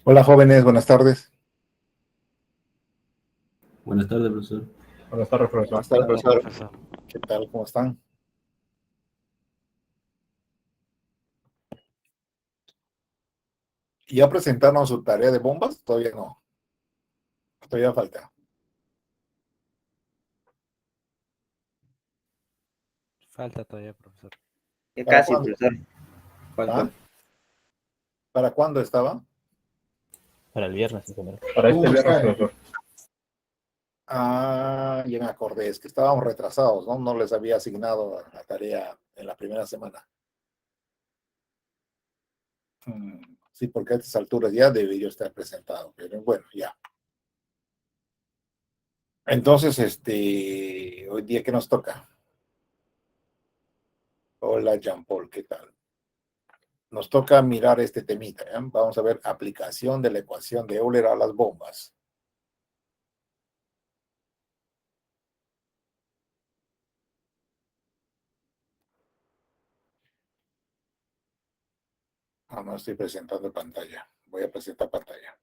Hola jóvenes, buenas tardes. Buenas tardes, profesor. Buenas tardes, profesor. Buenas tardes, Tardes, profesor. profesor. ¿Qué tal? ¿Cómo están? ¿Ya presentaron su tarea de bombas? Todavía no. Todavía falta. Falta todavía, profesor. Ya ¿Para casi, cuándo? profesor. ¿Ah? Falta. ¿Para cuándo estaba? Para el viernes, en general. Para este viernes, profesor. Ah, ya me acordé, es que estábamos retrasados, ¿no? No les había asignado la tarea en la primera semana. Sí, porque a estas alturas ya debería estar presentado, pero bueno, ya. Entonces, hoy día, ¿qué nos toca? Hola, Jean Paul, ¿qué tal? Nos toca mirar este temita, ¿eh? Vamos a ver aplicación de la ecuación de Euler a las bombas. No estoy presentando pantalla. Voy a presentar pantalla.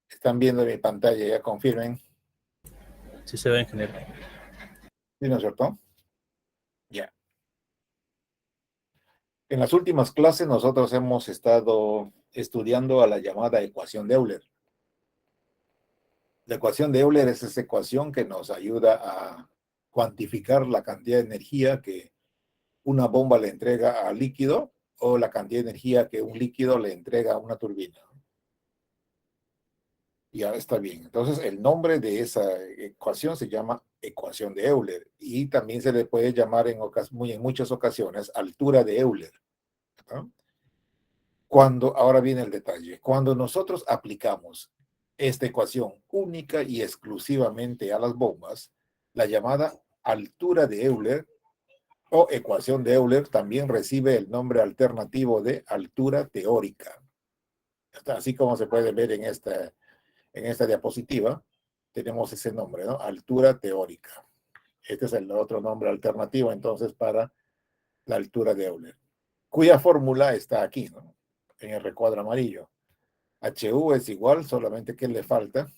Están viendo mi pantalla, ya confirmen. Sí se ve en general. ¿Sí, no es cierto? Ya. En las últimas clases nosotros hemos estado estudiando a la llamada ecuación de Euler. La ecuación de Euler es esa ecuación que nos ayuda a cuantificar la cantidad de energía que una bomba le entrega al líquido o la cantidad de energía que un líquido le entrega a una turbina. Ya está bien. Entonces, el nombre de esa ecuación se llama ecuación de Euler y también se le puede llamar en muchas ocasiones altura de Euler, ¿no? Ahora viene el detalle, cuando nosotros aplicamos esta ecuación única y exclusivamente a las bombas, la llamada altura de Euler o ecuación de Euler también recibe el nombre alternativo de altura teórica. Así como se puede ver en esta diapositiva, tenemos ese nombre, ¿no? Altura teórica. Este es el otro nombre alternativo entonces para la altura de Euler, cuya fórmula está aquí, ¿no? En el recuadro amarillo. HU es igual, solamente que le falta,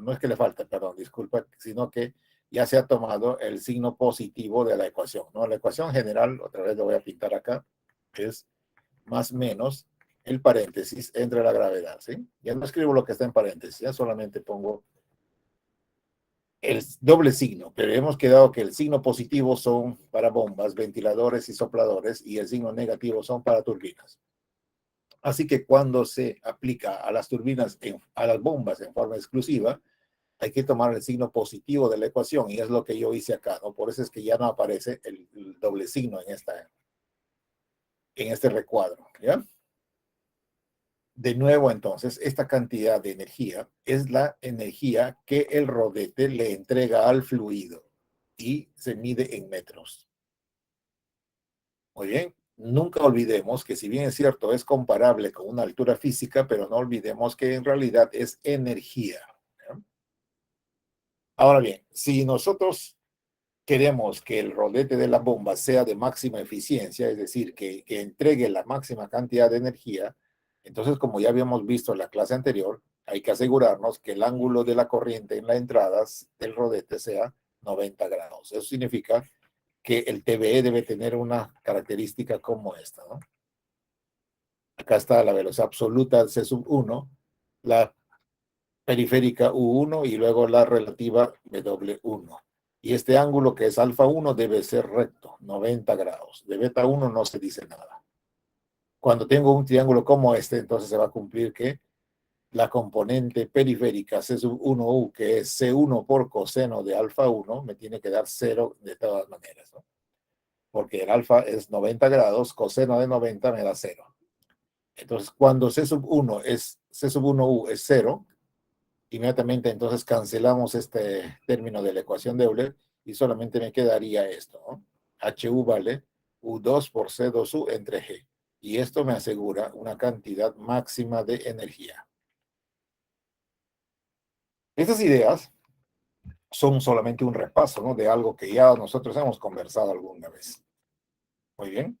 no es que le falta, perdón, disculpa, sino que ya se ha tomado el signo positivo de la ecuación, ¿no? La ecuación general, otra vez lo voy a pintar acá, es más menos el paréntesis entre la gravedad, ¿sí? Ya no escribo lo que está en paréntesis, ya solamente pongo el doble signo, pero hemos quedado que el signo positivo son para bombas, ventiladores y sopladores y el signo negativo son para turbinas. Así que cuando se aplica a las turbinas, a las bombas en forma exclusiva, hay que tomar el signo positivo de la ecuación y es lo que yo hice acá, ¿no? Por eso es que ya no aparece el doble signo en este recuadro, ¿ya? De nuevo, entonces, esta cantidad de energía es la energía que el rodete le entrega al fluido y se mide en metros. Muy bien, nunca olvidemos que si bien es cierto, es comparable con una altura física, pero no olvidemos que en realidad es energía, ¿no? Ahora bien, si nosotros queremos que el rodete de la bomba sea de máxima eficiencia, es decir, que entregue la máxima cantidad de energía, entonces, como ya habíamos visto en la clase anterior, hay que asegurarnos que el ángulo de la corriente en la entrada del rodete sea 90 grados. Eso significa que el TBE debe tener una característica como esta, ¿no? Acá está la velocidad absoluta C sub 1, la periférica U1 y luego la relativa W1. Y este ángulo que es alfa 1 debe ser recto, 90 grados. De beta 1 no se dice nada. Cuando tengo un triángulo como este, entonces se va a cumplir que la componente periférica C sub 1U, que es C1 por coseno de alfa 1, me tiene que dar 0 de todas maneras, ¿no? Porque el alfa es 90 grados, coseno de 90 me da 0. Entonces, cuando C sub 1 es C sub 1U es 0, inmediatamente entonces cancelamos este término de la ecuación de Euler y solamente me quedaría esto, ¿no? HU vale U2 por C2U entre G. Y esto me asegura una cantidad máxima de energía. Estas ideas son solamente un repaso, ¿no?, de algo que ya nosotros hemos conversado alguna vez. Muy bien.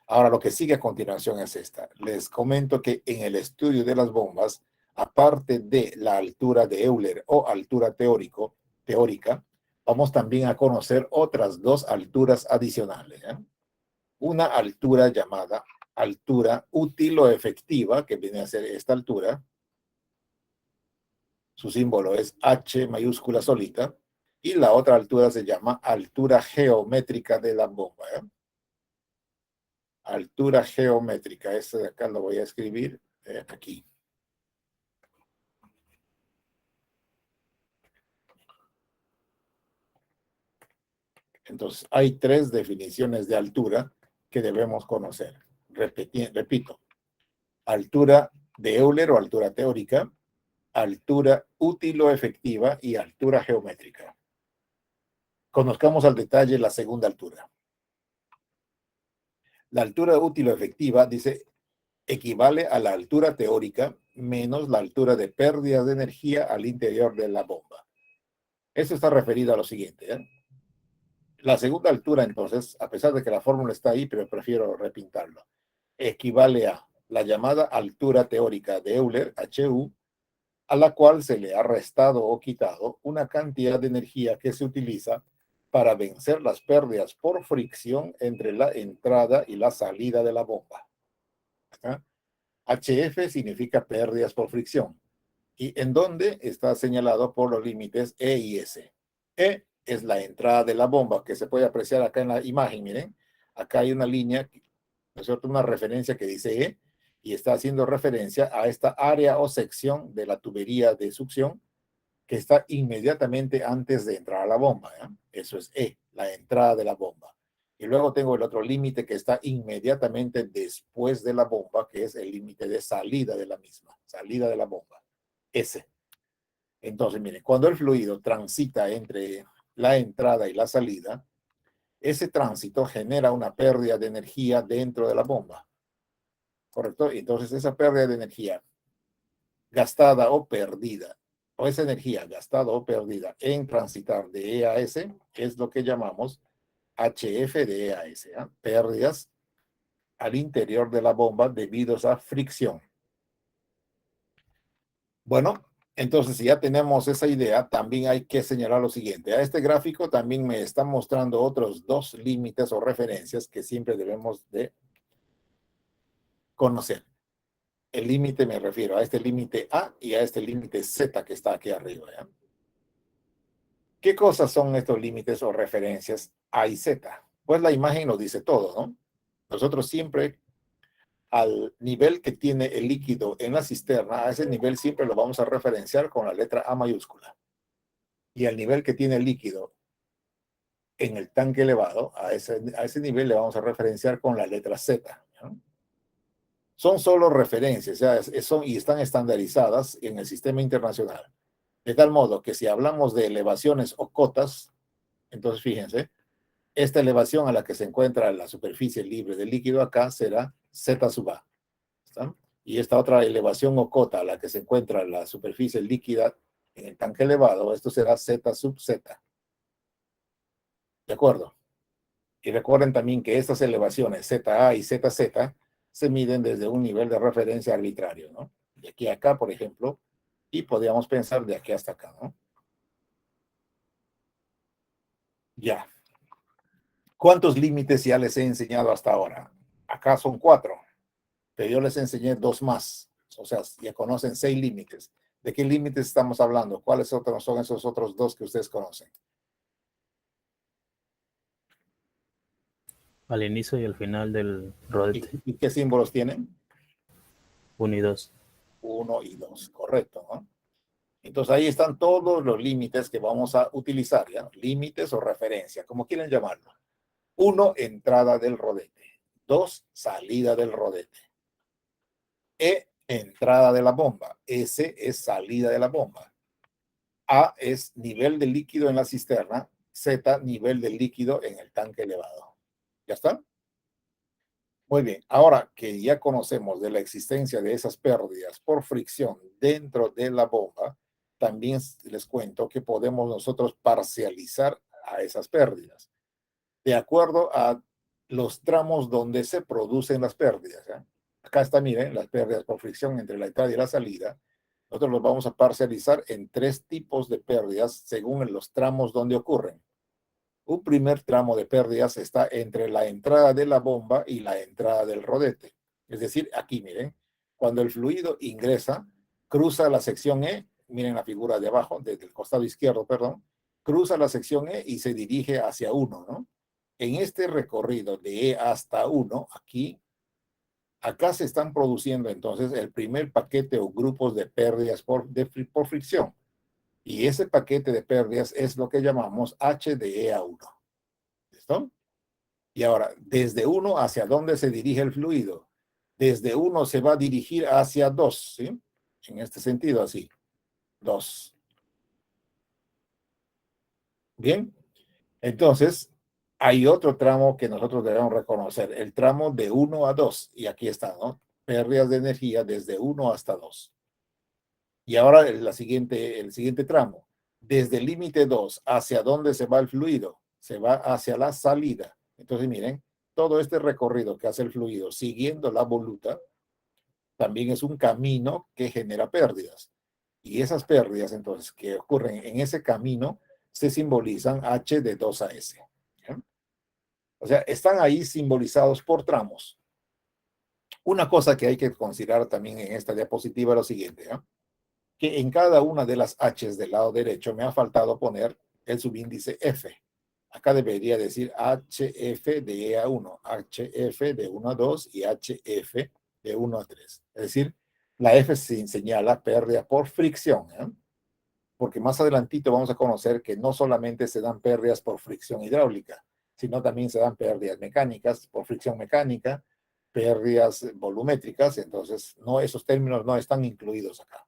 Ahora, lo que sigue a continuación es esta. Les comento que en el estudio de las bombas, aparte de la altura de Euler o altura teórica, vamos también a conocer otras dos alturas adicionales, ¿eh? Una altura llamada altura útil o efectiva, que viene a ser esta altura. Su símbolo es H mayúscula solita. Y la otra altura se llama altura geométrica de la bomba, ¿eh? Altura geométrica. Este de acá lo voy a escribir aquí. Entonces, hay tres definiciones de altura que debemos conocer. Repito, altura de Euler o altura teórica, altura útil o efectiva y altura geométrica. Conozcamos al detalle la segunda altura. La altura útil o efectiva, dice, equivale a la altura teórica menos la altura de pérdida de energía al interior de la bomba. Esto está referido a lo siguiente, ¿eh? La segunda altura, entonces, a pesar de que la fórmula está ahí, pero prefiero repintarlo, equivale a la llamada altura teórica de Euler, HU, a la cual se le ha restado o quitado una cantidad de energía que se utiliza para vencer las pérdidas por fricción entre la entrada y la salida de la bomba. ¿Ah? HF significa pérdidas por fricción. ¿Y en dónde? Está señalado por los límites E y S. E es la entrada de la bomba, que se puede apreciar acá en la imagen. Miren, acá hay una línea, ¿no es cierto?, una referencia que dice E, y está haciendo referencia a esta área o sección de la tubería de succión que está inmediatamente antes de entrar a la bomba, ¿eh? Eso es E, la entrada de la bomba. Y luego tengo el otro límite que está inmediatamente después de la bomba, que es el límite de salida de la misma, salida de la bomba, S. Entonces, miren, cuando el fluido transita entre la entrada y la salida, ese tránsito genera una pérdida de energía dentro de la bomba, ¿correcto? Y entonces esa pérdida de energía gastada o perdida, o esa energía gastada o perdida en transitar de E a S, es lo que llamamos HF de E a S, ¿eh? Pérdidas al interior de la bomba debido a fricción. Bueno, entonces si ya tenemos esa idea, también hay que señalar lo siguiente. A este gráfico también me está mostrando otros dos límites o referencias que siempre debemos de conocer. El límite me refiero a este límite A y a este límite Z que está aquí arriba, ¿ya? ¿Qué cosas son estos límites o referencias A y Z? Pues la imagen nos dice todo, ¿no? Nosotros siempre al nivel que tiene el líquido en la cisterna, a ese nivel siempre lo vamos a referenciar con la letra A mayúscula. Y al nivel que tiene el líquido en el tanque elevado, a ese nivel le vamos a referenciar con la letra Z, ¿no? Son solo referencias, ya y están estandarizadas en el sistema internacional. De tal modo que si hablamos de elevaciones o cotas, entonces fíjense, esta elevación a la que se encuentra la superficie libre del líquido acá será Z sub A. ¿Está? Y esta otra elevación o cota a la que se encuentra la superficie líquida en el tanque elevado, esto será Z sub Z. ¿De acuerdo? Y recuerden también que estas elevaciones ZA y ZZ se miden desde un nivel de referencia arbitrario, ¿no? De aquí a acá, por ejemplo, y podríamos pensar de aquí hasta acá, ¿no? Ya. ¿Cuántos límites ya les he enseñado hasta ahora? Acá son 4, pero yo les enseñé 2 más. O sea, ya conocen 6 límites. ¿De qué límites estamos hablando? ¿Cuáles otros son esos otros 2 que ustedes conocen? Al inicio y al final del rodete. ¿Y qué símbolos tienen? 1 y 2. 1 y 2, correcto, ¿no? Entonces ahí están todos los límites que vamos a utilizar, ¿ya? Límites o referencia, como quieren llamarlo. 1, entrada del rodete. 2, salida del rodete. E, entrada de la bomba. S es salida de la bomba. A es nivel de líquido en la cisterna. Z, nivel de líquido en el tanque elevado. ¿Ya está? Muy bien. Ahora que ya conocemos de la existencia de esas pérdidas por fricción dentro de la bomba, también les cuento que podemos nosotros parcializar a esas pérdidas, de acuerdo a los tramos donde se producen las pérdidas. ¿Eh? Acá está, miren, las pérdidas por fricción entre la entrada y la salida. Nosotros los vamos a parcializar en 3 tipos de pérdidas según los tramos donde ocurren. Un primer tramo de pérdidas está entre la entrada de la bomba y la entrada del rodete. Es decir, aquí miren, cuando el fluido ingresa, cruza la sección E, miren la figura de abajo, desde el costado izquierdo, perdón, cruza la sección E y se dirige hacia 1, ¿no? En este recorrido de E hasta 1, aquí, acá se están produciendo entonces el primer paquete o grupos de pérdidas por fricción. Y ese paquete de pérdidas es lo que llamamos H de E a 1. ¿Listo? Y ahora, desde 1 hacia dónde se dirige el fluido. Desde 1 se va a dirigir hacia 2, ¿sí? En este sentido, así. 2. Bien. Entonces, hay otro tramo que nosotros debemos reconocer, el tramo de 1 a 2. Y aquí está, ¿no? Pérdidas de energía desde 1 hasta 2. Y ahora el siguiente tramo. Desde el límite 2, ¿hacia dónde se va el fluido? Se va hacia la salida. Entonces, miren, todo este recorrido que hace el fluido siguiendo la voluta también es un camino que genera pérdidas. Y esas pérdidas, entonces, que ocurren en ese camino, se simbolizan H de 2 a S. ¿Ya? O sea, están ahí simbolizados por tramos. Una cosa que hay que considerar también en esta diapositiva es lo siguiente, ¿eh? Que en cada una de las H's del lado derecho me ha faltado poner el subíndice F. Acá debería decir HF de E a 1, HF de 1 a 2 y HF de 1 a 3. Es decir, la F se señala pérdida por fricción, ¿eh? Porque más adelantito vamos a conocer que no solamente se dan pérdidas por fricción hidráulica, sino también se dan pérdidas mecánicas por fricción mecánica, pérdidas volumétricas, entonces no, esos términos no están incluidos acá.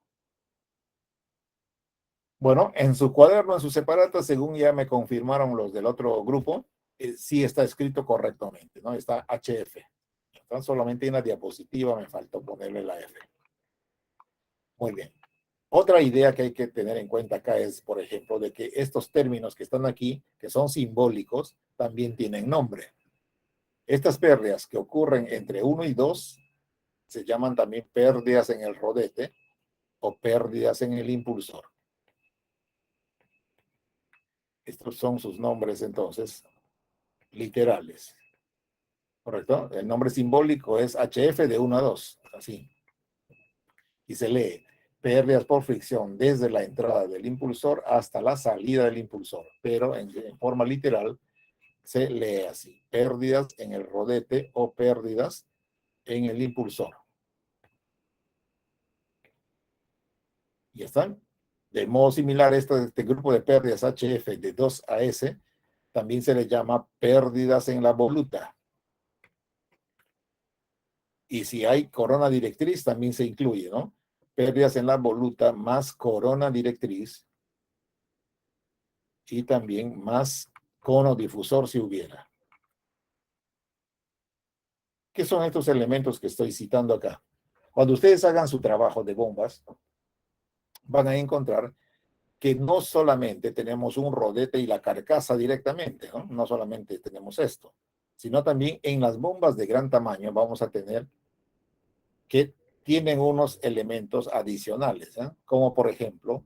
Bueno, en su cuaderno, en su separata, según ya me confirmaron los del otro grupo, sí está escrito correctamente, ¿no? Está HF. Entonces, solamente en la diapositiva me faltó ponerle la F. Muy bien. Otra idea que hay que tener en cuenta acá es, por ejemplo, de que estos términos que están aquí, que son simbólicos, también tienen nombre. Estas pérdidas que ocurren entre 1 y 2 se llaman también pérdidas en el rodete o pérdidas en el impulsor. Estos son sus nombres entonces literales. ¿Correcto? El nombre simbólico es HF de 1 a 2, así. Y se lee pérdidas por fricción desde la entrada del impulsor hasta la salida del impulsor. Pero en forma literal se lee así. Pérdidas en el rodete o pérdidas en el impulsor. Y están. De modo similar, este grupo de pérdidas HF de 2 a S también se le llama pérdidas en la voluta. Y si hay corona directriz, también se incluye, ¿no? Pérdidas en la voluta más corona directriz y también más cono difusor si hubiera. ¿Qué son estos elementos que estoy citando acá? Cuando ustedes hagan su trabajo de bombas, van a encontrar que no solamente tenemos un rodete y la carcasa directamente, ¿no? No solamente tenemos esto, sino también en las bombas de gran tamaño vamos a tener que tienen unos elementos adicionales, ¿eh? Como por ejemplo,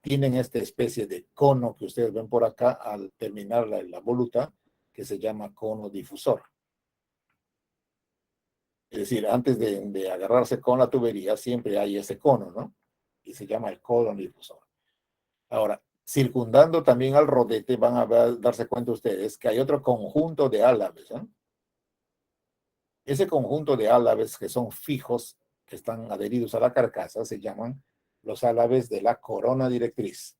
tienen esta especie de cono que ustedes ven por acá al terminar la voluta, que se llama cono difusor. Es decir, antes de agarrarse con la tubería, siempre hay ese cono, ¿no? Y se llama el cono difusor. Ahora, circundando también al rodete, van a darse cuenta ustedes que hay otro conjunto de álabes, ¿eh? Ese conjunto de álabes que son fijos, que están adheridos a la carcasa, se llaman los álabes de la corona directriz.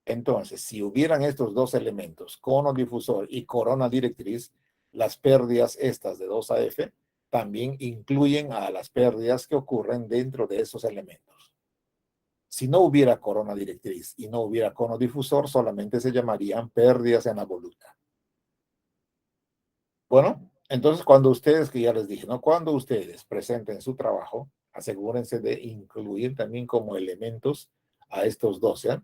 Entonces, si hubieran estos dos elementos, cono difusor y corona directriz, las pérdidas estas de 2 a F también incluyen a las pérdidas que ocurren dentro de esos elementos. Si no hubiera corona directriz y no hubiera cono difusor, solamente se llamarían pérdidas en la voluta. Bueno, entonces cuando ustedes, que ya les dije, ¿no? Cuando ustedes presenten su trabajo, asegúrense de incluir también como elementos a estos dos, ¿ya?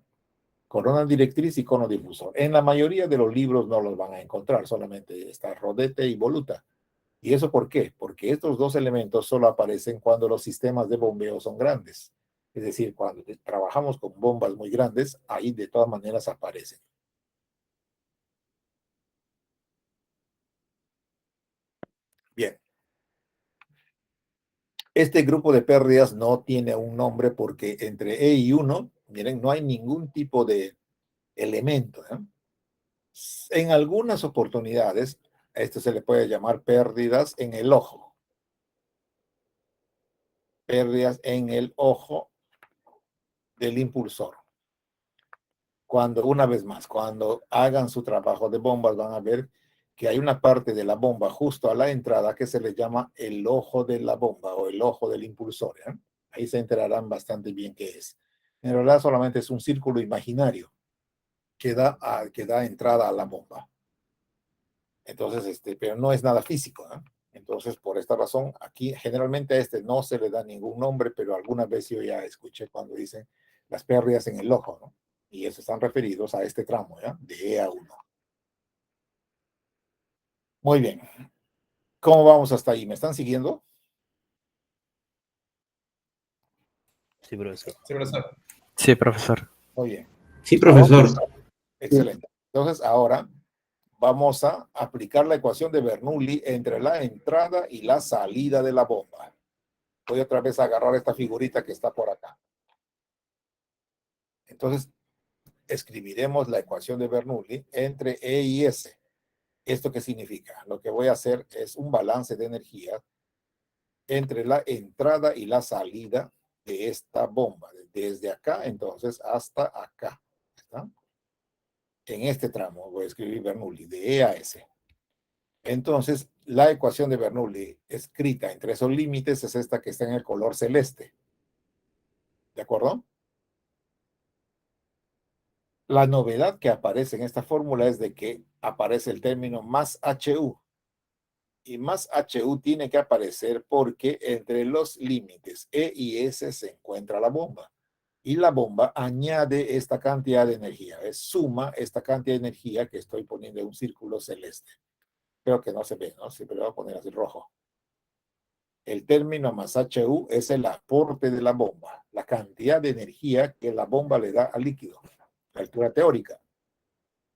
Corona directriz y cono difusor. En la mayoría de los libros no los van a encontrar, solamente está rodete y voluta. ¿Y eso por qué? Porque estos dos elementos solo aparecen cuando los sistemas de bombeo son grandes. Es decir, cuando trabajamos con bombas muy grandes, ahí de todas maneras aparecen. Bien. Este grupo de pérdidas no tiene un nombre porque entre E y 1, miren, no hay ningún tipo de elemento, ¿eh? En algunas oportunidades, a esto se le puede llamar pérdidas en el ojo. Pérdidas en el ojo del impulsor. Cuando, una vez más, cuando hagan su trabajo de bombas, van a ver que hay una parte de la bomba justo a la entrada que se le llama el ojo de la bomba o el ojo del impulsor, ¿eh? Ahí se enterarán bastante bien qué es. En realidad solamente es un círculo imaginario que da entrada a la bomba. Entonces, pero no es nada físico, ¿eh? Entonces, por esta razón, aquí generalmente a este no se le da ningún nombre, pero alguna vez yo ya escuché cuando dicen las pérdidas en el ojo, ¿no? Y eso están referidos a este tramo, ¿ya? De E a 1. Muy bien. ¿Cómo vamos hasta ahí? ¿Me están siguiendo? Sí, profesor. Sí, profesor. Sí, profesor. Muy bien. Sí, Ahora, profesor. excelente. Entonces, ahora vamos a aplicar la ecuación de Bernoulli entre la entrada y la salida de la bomba. Voy otra vez a agarrar esta figurita que está por acá. Entonces, escribiremos la ecuación de Bernoulli entre E y S. ¿Esto qué significa? Lo que voy a hacer es un balance de energía entre la entrada y la salida de esta bomba. Desde acá, entonces, hasta acá. ¿Está? En este tramo voy a escribir Bernoulli de E a S. Entonces, la ecuación de Bernoulli escrita entre esos límites es esta que está en el color celeste. ¿De acuerdo? La novedad que aparece en esta fórmula es de que aparece el término más HU. Y más HU tiene que aparecer porque entre los límites E y S se encuentra la bomba. Y la bomba añade esta cantidad de energía. Es suma esta cantidad de energía que estoy poniendo en un círculo celeste. Creo que no se ve, ¿no? Siempre lo voy a poner así rojo. El término más HU es el aporte de la bomba, la cantidad de energía que la bomba le da al líquido, la altura teórica.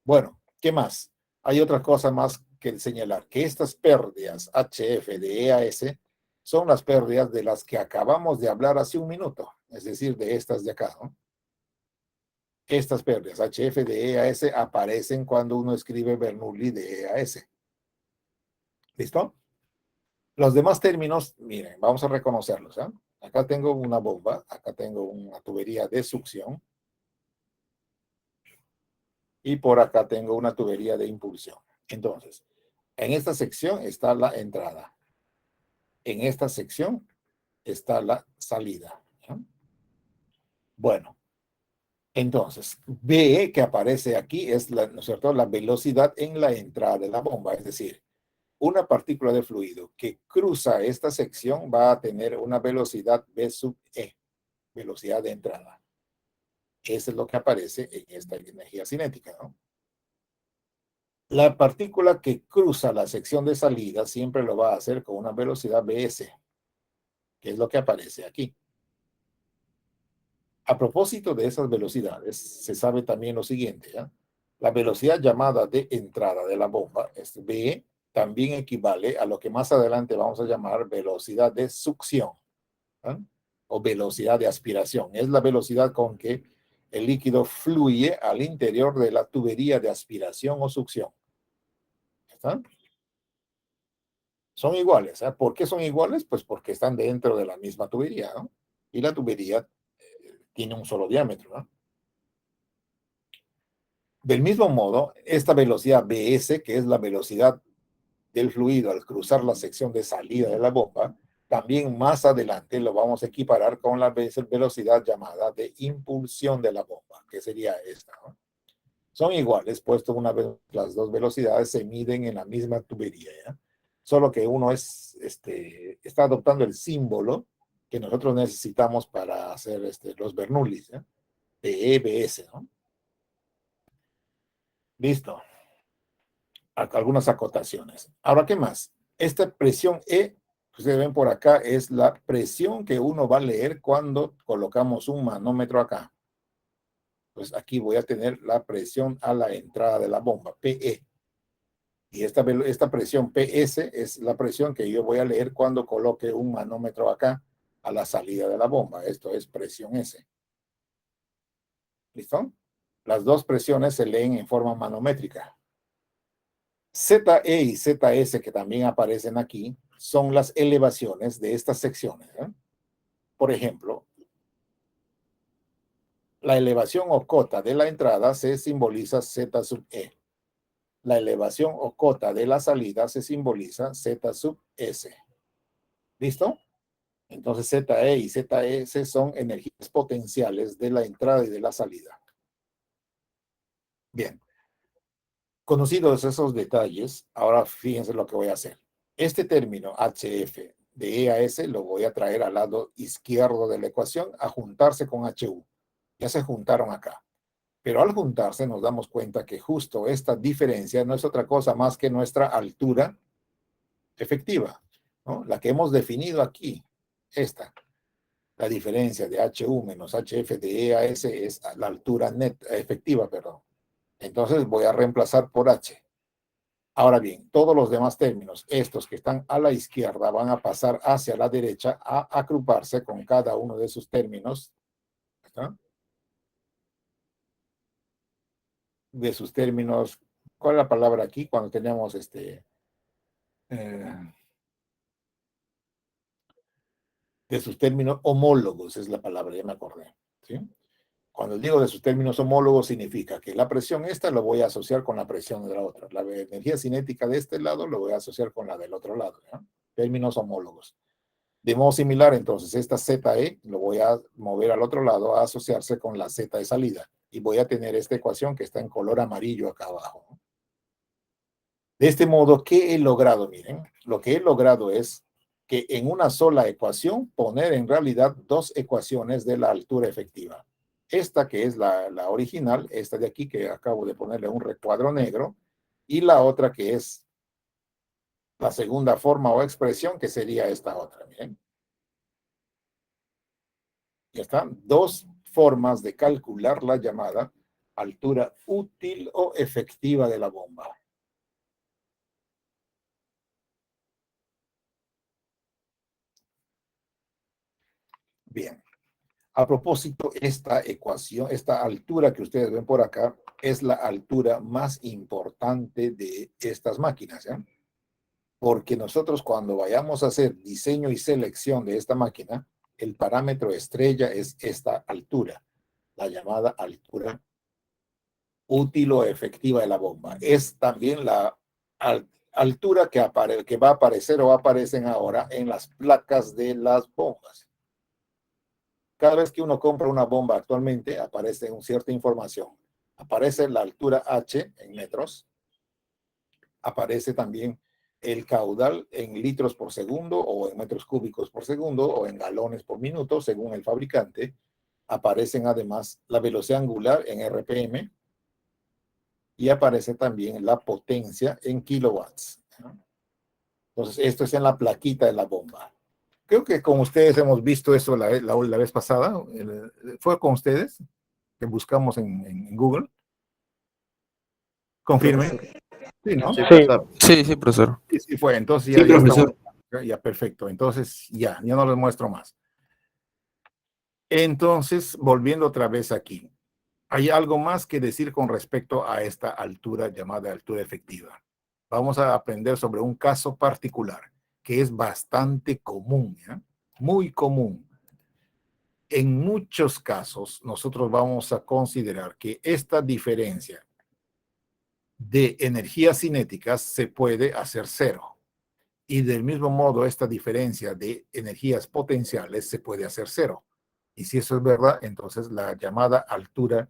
Bueno, ¿qué más? Hay otra cosa más que señalar, que estas pérdidas HF de E a S son las pérdidas de las que acabamos de hablar hace un minuto, es decir, de estas de acá, ¿no? Estas pérdidas HF de E a S aparecen cuando uno escribe Bernoulli de E a S. ¿Listo? Los demás términos, miren, vamos a reconocerlos, ¿eh? Acá tengo una bomba, acá tengo una tubería de succión y por acá tengo una tubería de impulsión. Entonces, en esta sección está la entrada. En esta sección está la salida, ¿ya? Bueno, entonces, B que aparece aquí es la, ¿no es cierto?, la velocidad en la entrada de la bomba, es decir, una partícula de fluido que cruza esta sección va a tener una velocidad V sub E, velocidad de entrada. Eso es lo que aparece en esta energía cinética, ¿no? La partícula que cruza la sección de salida siempre lo va a hacer con una velocidad Vs, que es lo que aparece aquí. A propósito de esas velocidades, se sabe también lo siguiente, ¿ya? La velocidad llamada de entrada de la bomba, es V, también equivale a lo que más adelante vamos a llamar velocidad de succión, ¿ya? O velocidad de aspiración. Es la velocidad con que el líquido fluye al interior de la tubería de aspiración o succión. ¿Está? Son iguales, ¿eh? ¿Por qué son iguales? Pues porque están dentro de la misma tubería, ¿no? Y la tubería tiene un solo diámetro, ¿no? Del mismo modo, esta velocidad Bs, que es la velocidad del fluido al cruzar la sección de salida de la bomba, también más adelante lo vamos a equiparar con la velocidad llamada de impulsión de la bomba, que sería esta, ¿no? Son iguales, puesto una vez las dos velocidades se miden en la misma tubería, ¿ya? Solo que uno está adoptando el símbolo que nosotros necesitamos para hacer los Bernoullis, ¿ya? PE-BS, ¿no? Listo. Algunas acotaciones. Ahora, ¿qué más? Esta presión E, que ustedes ven por acá, es la presión que uno va a leer cuando colocamos un manómetro acá. Pues aquí voy a tener la presión a la entrada de la bomba, PE. Y esta presión PS es la presión que yo voy a leer cuando coloque un manómetro acá a la salida de la bomba. Esto es presión S. ¿Listo? Las dos presiones se leen en forma manométrica. ZE y ZS, que también aparecen aquí, son las elevaciones de estas secciones, ¿eh? Por ejemplo, la elevación o cota de la entrada se simboliza Z sub E. La elevación o cota de la salida se simboliza Z sub S. ¿Listo? Entonces ZE y ZS son energías potenciales de la entrada y de la salida. Bien. Conocidos esos detalles, ahora fíjense lo que voy a hacer. Este término HF de E a S lo voy a traer al lado izquierdo de la ecuación a juntarse con HU. Ya se juntaron acá. Pero al juntarse nos damos cuenta que justo esta diferencia no es otra cosa más que nuestra altura efectiva, ¿no? La que hemos definido aquí, esta. La diferencia de HU menos HF de E a S es la altura efectiva, perdón. Entonces voy a reemplazar por H. Ahora bien, todos los demás términos, estos que están a la izquierda, van a pasar hacia la derecha a agruparse con cada uno de sus términos, ¿está? De sus términos, ¿cuál es la palabra aquí? Cuando tenemos de sus términos homólogos, es la palabra, ya me acordé, ¿sí? Cuando digo de sus términos homólogos, significa que la presión esta lo voy a asociar con la presión de la otra. La energía cinética de este lado lo voy a asociar con la del otro lado, ¿no? Términos homólogos. De modo similar, entonces, esta ZE lo voy a mover al otro lado a asociarse con la Z de salida. Y voy a tener esta ecuación que está en color amarillo acá abajo. De este modo, ¿qué he logrado? Miren, lo que he logrado es que en una sola ecuación poner en realidad dos ecuaciones de la altura efectiva. Esta que es la original, esta de aquí que acabo de ponerle un recuadro negro, y la otra que es la segunda forma o expresión que sería esta otra. Miren. Ya están dos formas de calcular la llamada altura útil o efectiva de la bomba. Bien. A propósito, esta ecuación, esta altura que ustedes ven por acá, es la altura más importante de estas máquinas, ¿eh? Porque nosotros cuando vayamos a hacer diseño y selección de esta máquina, el parámetro estrella es esta altura, la llamada altura útil o efectiva de la bomba. Es también la altura que va a aparecer o aparecen ahora en las placas de las bombas. Cada vez que uno compra una bomba actualmente, aparece una cierta información. Aparece la altura H en metros, aparece también el caudal en litros por segundo o en metros cúbicos por segundo o en galones por minuto, según el fabricante. Aparecen además la velocidad angular en RPM y aparece también la potencia en kilowatts. Entonces, esto es en la plaquita de la bomba. Creo que con ustedes hemos visto eso la vez pasada. ¿Fue con ustedes que buscamos en Google? Confirmen. Sí, ¿no? Sí, profesor. Sí, profesor. Sí, sí fue. Entonces Sí, ya profesor. estamos. Ya, perfecto. Entonces ya no les muestro más. Entonces, volviendo otra vez aquí. Hay algo más que decir con respecto a esta altura llamada altura efectiva. Vamos a aprender sobre un caso particular que es bastante común, ¿ya? Muy común. En muchos casos, nosotros vamos a considerar que esta diferencia de energías cinéticas se puede hacer cero. Y del mismo modo, esta diferencia de energías potenciales se puede hacer cero. Y si eso es verdad, entonces la llamada altura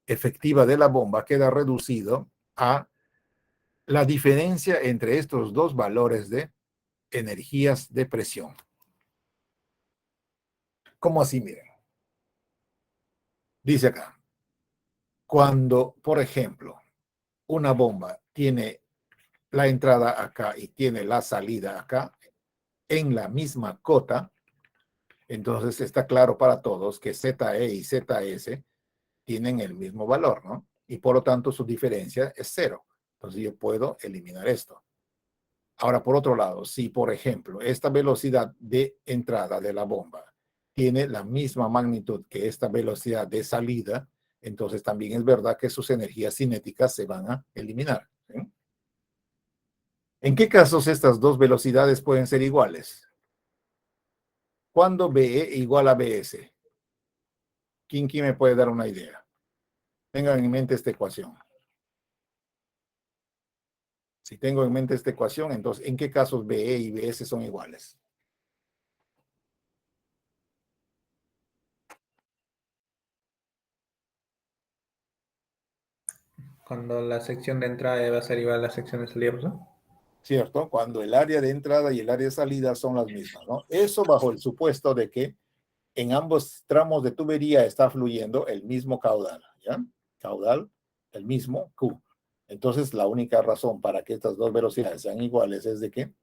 efectiva de la bomba queda reducido a la diferencia entre estos dos valores de energías de presión. ¿Cómo así? Miren. Dice acá, cuando, por ejemplo, una bomba tiene la entrada acá y tiene la salida acá, en la misma cota, entonces está claro para todos que ZE y ZS tienen el mismo valor, ¿no? Y por lo tanto su diferencia es cero. Entonces yo puedo eliminar esto. Ahora, por otro lado, si por ejemplo esta velocidad de entrada de la bomba tiene la misma magnitud que esta velocidad de salida, entonces también es verdad que sus energías cinéticas se van a eliminar, ¿sí? ¿En qué casos estas dos velocidades pueden ser iguales? ¿Cuándo BE igual a BS? ¿Quién me puede dar una idea? Tengan en mente esta ecuación. Si tengo en mente esta ecuación, entonces, ¿en qué casos BE y BS son iguales? Cuando la sección de entrada va a ser igual a la sección de salida, ¿no? ¿Cierto? Cuando el área de entrada y el área de salida son las mismas, ¿no? Eso bajo el supuesto de que en ambos tramos de tubería está fluyendo el mismo caudal, ¿ya? Caudal, el mismo Q. Entonces, la única razón para que estas dos velocidades sean iguales es de que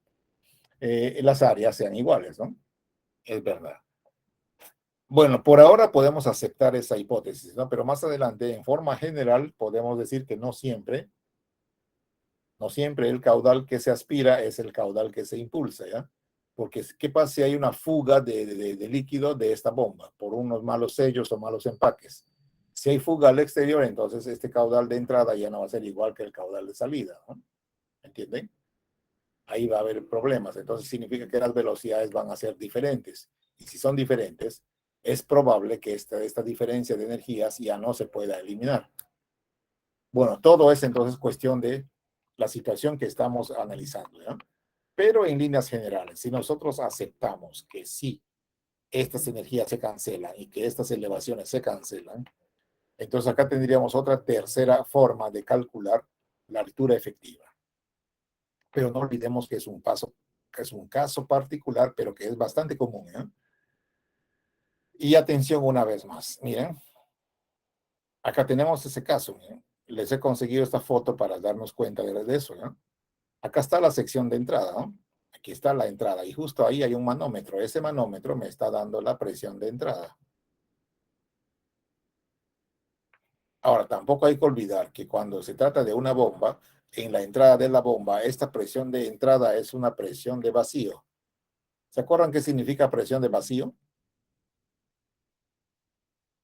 las áreas sean iguales, ¿no? Es verdad. Bueno, por ahora podemos aceptar esa hipótesis, ¿no? Pero más adelante, en forma general, podemos decir que no siempre el caudal que se aspira es el caudal que se impulsa, ¿ya? Porque, ¿qué pasa si hay una fuga de líquido de esta bomba por unos malos sellos o malos empaques? Si hay fuga al exterior, entonces este caudal de entrada ya no va a ser igual que el caudal de salida, ¿no? ¿Entienden? Ahí va a haber problemas. Entonces significa que las velocidades van a ser diferentes. Y si son diferentes, es probable que esta diferencia de energías ya no se pueda eliminar. Bueno, todo es entonces cuestión de la situación que estamos analizando, ¿ya? Pero en líneas generales, si nosotros aceptamos que sí, estas energías se cancelan y que estas elevaciones se cancelan, entonces acá tendríamos otra tercera forma de calcular la altura efectiva. Pero no olvidemos que es un caso particular, pero que es bastante común, ¿eh? Y atención una vez más, miren, acá tenemos ese caso, miren. Les he conseguido esta foto para darnos cuenta de eso, ¿no? Acá está la sección de entrada, ¿no? Aquí está la entrada y justo ahí hay un manómetro. Ese manómetro me está dando la presión de entrada. Ahora, tampoco hay que olvidar que cuando se trata de una bomba, en la entrada de la bomba, esta presión de entrada es una presión de vacío. ¿Se acuerdan qué significa presión de vacío?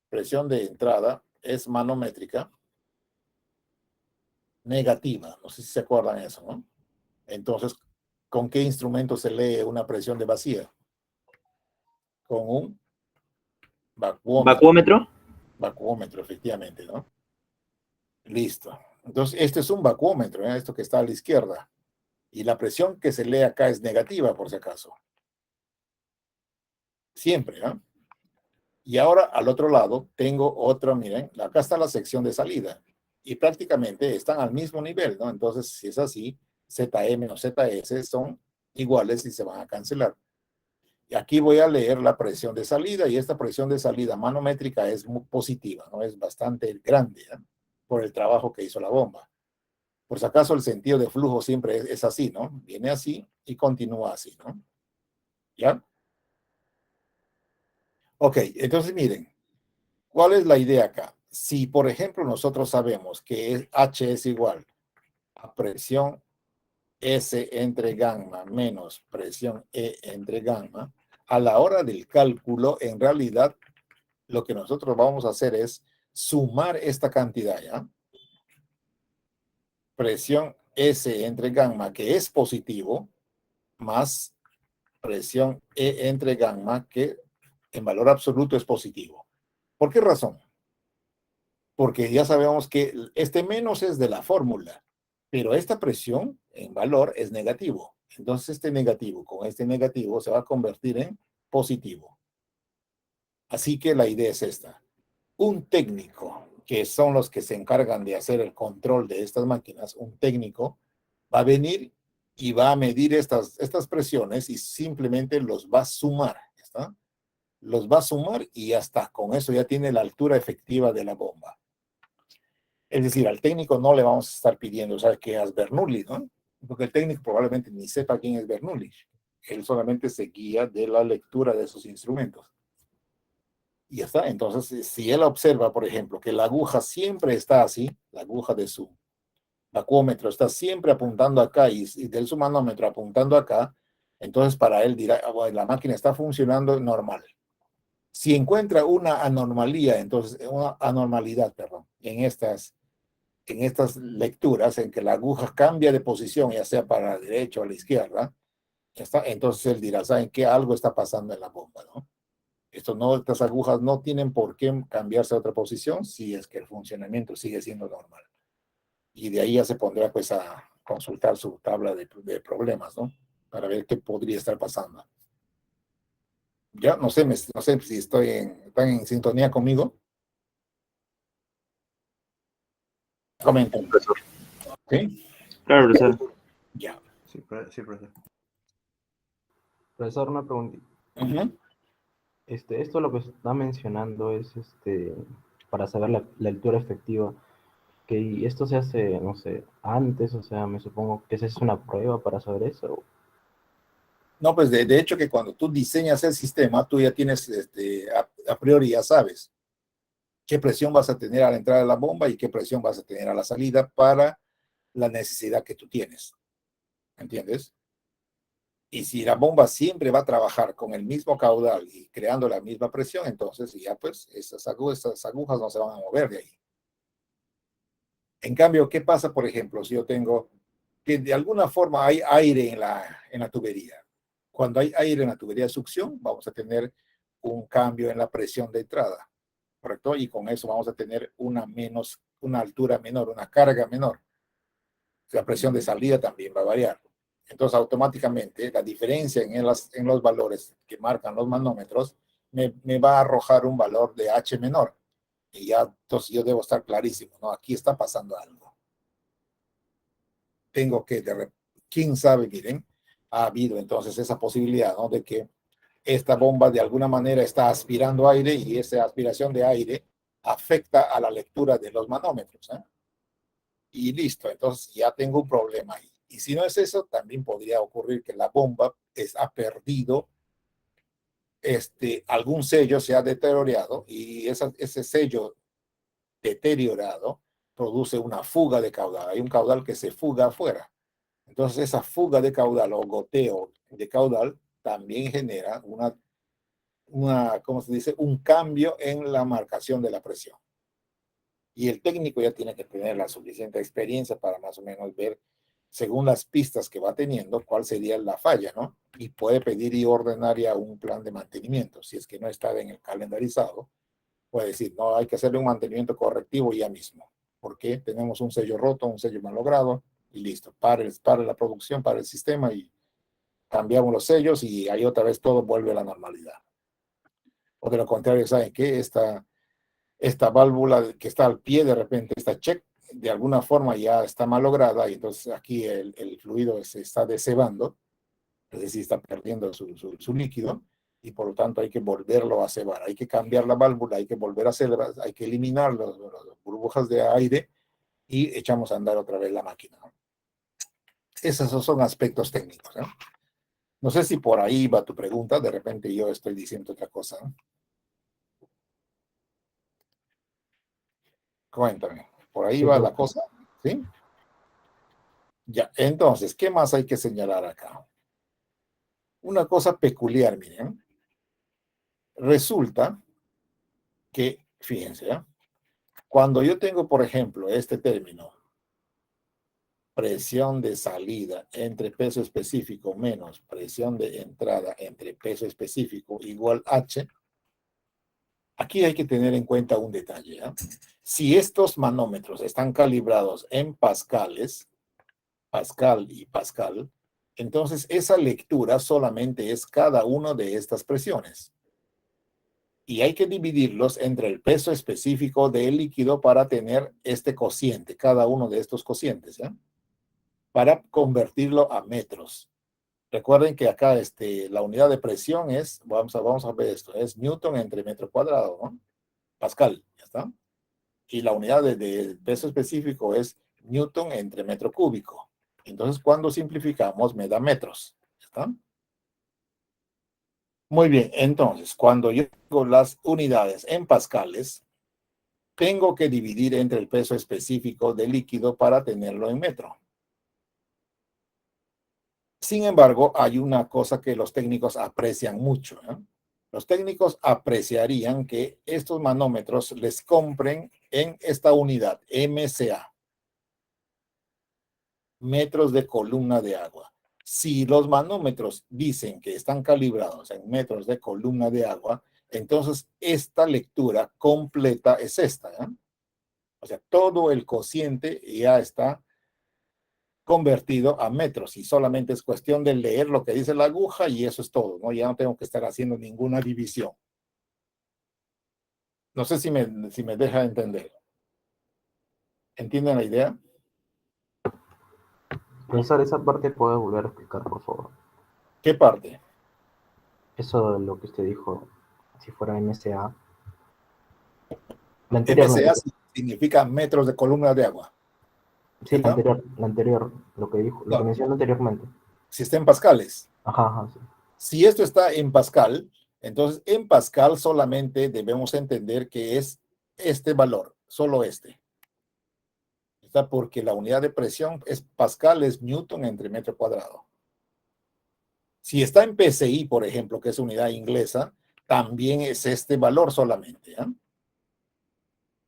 Presión de entrada es manométrica negativa. No sé si se acuerdan eso, ¿no? Entonces, ¿con qué instrumento se lee una presión de vacío? Con un vacuómetro. ¿Vacuómetro? Vacuómetro, efectivamente, ¿no? Listo. Entonces, este es un vacuómetro, ¿eh? Esto que está a la izquierda. Y la presión que se lee acá es negativa, por si acaso. Siempre, ¿no? Y ahora al otro lado tengo otra, miren, acá está la sección de salida. Y prácticamente están al mismo nivel, ¿no? Entonces, si es así, ZE menos ZS son iguales y se van a cancelar. Y aquí voy a leer la presión de salida y esta presión de salida manométrica es muy positiva, ¿no? Es bastante grande, ¿eh? Por el trabajo que hizo la bomba. Por si acaso el sentido de flujo siempre es así, ¿no? Viene así y continúa así, ¿no? ¿Ya? Ok, entonces miren, ¿cuál es la idea acá? Si, por ejemplo, nosotros sabemos que H es igual a presión S entre gamma menos presión E entre gamma, a la hora del cálculo, en realidad, lo que nosotros vamos a hacer es sumar esta cantidad, ¿ya? Presión S entre gamma, que es positivo, más presión E entre gamma, que en valor absoluto es positivo. ¿Por qué razón? Porque ya sabemos que este menos es de la fórmula, pero esta presión en valor es negativo. Entonces este negativo con este negativo se va a convertir en positivo. Así que la idea es esta. Un técnico, que son los que se encargan de hacer el control de estas máquinas, un técnico va a venir y va a medir estas presiones y simplemente los va a sumar, ¿está? los va a sumar y ya está. Con eso ya tiene la altura efectiva de la bomba. Es decir, al técnico no le vamos a estar pidiendo, ¿sabes qué es Bernoulli, no? Porque el técnico probablemente ni sepa quién es Bernoulli. Él solamente se guía de la lectura de esos instrumentos. Y ya está. Entonces, si él observa, por ejemplo, que la aguja siempre está así, la aguja de su vacuómetro está siempre apuntando acá y del su manómetro apuntando acá, entonces para él dirá, bueno, la máquina está funcionando normal. Si encuentra una anomalía, entonces una anormalidad, perdón, en estas lecturas en que la aguja cambia de posición, ya sea para la derecha o a la izquierda, ya está, entonces él dirá, ¿saben qué? Algo está pasando en la bomba, ¿no? Estas agujas no tienen por qué cambiarse a otra posición si es que el funcionamiento sigue siendo normal. Y de ahí ya se pondrá pues a consultar su tabla de problemas, ¿no? Para ver qué podría estar pasando. Ya, no sé, no sé si están en sintonía conmigo. Comenten. Profesor. ¿Sí? Claro, profesor. Ya. Sí, profesor. Profesor, una pregunta. Ujú. Esto lo que está mencionando es para saber la altura efectiva, que esto se hace, no sé, antes, o sea, me supongo que esa es una prueba para saber eso. No, pues de hecho que cuando tú diseñas el sistema, tú ya tienes, a priori ya sabes qué presión vas a tener a la entrada de la bomba y qué presión vas a tener a la salida para la necesidad que tú tienes. ¿Entiendes? Y si la bomba siempre va a trabajar con el mismo caudal y creando la misma presión, entonces ya pues esas agujas no se van a mover de ahí. En cambio, ¿qué pasa, por ejemplo, si yo tengo que de alguna forma hay aire en la tubería? Cuando hay aire en la tubería de succión, vamos a tener un cambio en la presión de entrada, ¿correcto? Y con eso vamos a tener una altura menor, una carga menor. La presión de salida también va a variar. Entonces, automáticamente, la diferencia en los valores que marcan los manómetros me va a arrojar un valor de H menor. Y ya, entonces yo debo estar clarísimo, ¿no? Aquí está pasando algo. Tengo que, quién sabe, miren, ha habido entonces esa posibilidad, ¿no? De que esta bomba de alguna manera está aspirando aire y esa aspiración de aire afecta a la lectura de los manómetros, ¿eh? Y listo, entonces ya tengo un problema ahí. Y si no es eso, también podría ocurrir que la bomba ha perdido algún sello, se ha deteriorado y ese sello deteriorado produce una fuga de caudal. Hay un caudal que se fuga afuera. Entonces esa fuga de caudal o goteo de caudal también genera ¿cómo se dice? Un cambio en la marcación de la presión. Y el técnico ya tiene que tener la suficiente experiencia para más o menos ver, según las pistas que va teniendo, cuál sería la falla, ¿no? Y puede pedir y ordenar ya un plan de mantenimiento. Si es que no está en el calendarizado, puede decir, no, hay que hacerle un mantenimiento correctivo ya mismo, porque tenemos un sello roto, un sello mal logrado, y listo, para la producción, para el sistema, y cambiamos los sellos y ahí otra vez todo vuelve a la normalidad. O de lo contrario, ¿saben qué? Esta válvula que está al pie, de repente, esta check, de alguna forma ya está malograda y entonces aquí el fluido se está desebando, es decir, está perdiendo su líquido y por lo tanto hay que volverlo a cebar, hay que cambiar la válvula, hay que volver a hacer, hay que eliminar las burbujas de aire y echamos a andar otra vez la máquina. Esos son aspectos técnicos, ¿no? No sé si por ahí va tu pregunta, de repente yo estoy diciendo otra cosa, ¿no? Cuéntame, ¿por ahí Sí, va la cosa? ¿Sí? Ya, entonces, ¿qué más hay que señalar acá? Una cosa peculiar, miren. Resulta que, fíjense, ¿eh? Cuando yo tengo, por ejemplo, este término, presión de salida entre peso específico menos presión de entrada entre peso específico igual H, aquí hay que tener en cuenta un detalle, ¿eh? Si estos manómetros están calibrados en pascales, Pascal y Pascal, entonces esa lectura solamente es cada una de estas presiones. Y hay que dividirlos entre el peso específico del líquido para tener este cociente, cada uno de estos cocientes, ¿eh? Para convertirlo a metros. Recuerden que acá la unidad de presión es, vamos a ver esto, es Newton entre metro cuadrado, ¿no? Pascal, ¿ya está? Y la unidad de peso específico es Newton entre metro cúbico. Entonces, cuando simplificamos, me da metros, ¿ya está? Muy bien, entonces, cuando yo tengo las unidades en pascales, tengo que dividir entre el peso específico del líquido para tenerlo en metro. Sin embargo, hay una cosa que los técnicos aprecian mucho, ¿eh? Los técnicos apreciarían que estos manómetros les compren en esta unidad, MCA, metros de columna de agua. Si los manómetros dicen que están calibrados en metros de columna de agua, entonces esta lectura completa es esta, ¿eh? O sea, todo el cociente ya está convertido a metros y solamente es cuestión de leer lo que dice la aguja y eso es todo, ¿no? Ya no tengo que estar haciendo ninguna división. No sé si me deja entender. ¿Entienden la idea? Profesor, esa parte puede volver a explicar, por favor. ¿Qué parte? Eso de lo que usted dijo, si fuera MSA. La anterior, MCA significa metros de columna de agua. sí, ¿Está? la anterior, lo que dijo, lo que No, mencionó anteriormente. si está en pascales. Ajá, ajá, sí. Si esto está en Pascal, entonces en Pascal solamente debemos entender que es este valor, solo este. ¿Está? Porque la unidad de presión es Pascal, es Newton entre metro cuadrado. Si está en PSI, por ejemplo, que es unidad inglesa, también es este valor solamente, ¿eh?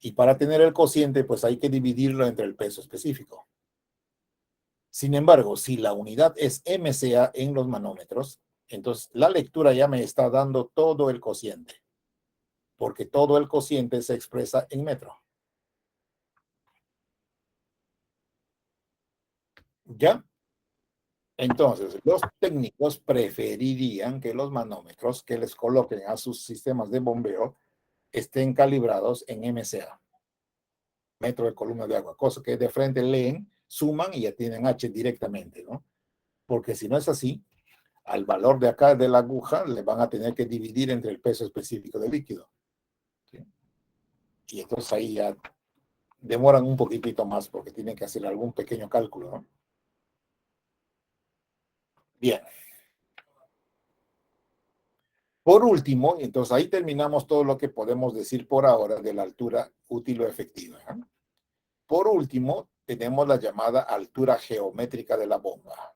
Y para tener el cociente, pues hay que dividirlo entre el peso específico. Sin embargo, si la unidad es MCA en los manómetros, entonces la lectura ya me está dando todo el cociente, porque todo el cociente se expresa en metro. ¿Ya? Entonces, los técnicos preferirían que los manómetros que les coloquen a sus sistemas de bombeo estén calibrados en MCA, metro de columna de agua, cosa que de frente leen, suman y ya tienen H directamente, ¿no? Porque si no es así, al valor de acá de la aguja le van a tener que dividir entre el peso específico del líquido, ¿sí? Y entonces ahí ya demoran un poquitito más porque tienen que hacer algún pequeño cálculo, ¿no? Bien. Por último, entonces ahí terminamos todo lo que podemos decir por ahora de la altura útil o efectiva, ¿eh? Por último, tenemos la llamada altura geométrica de la bomba.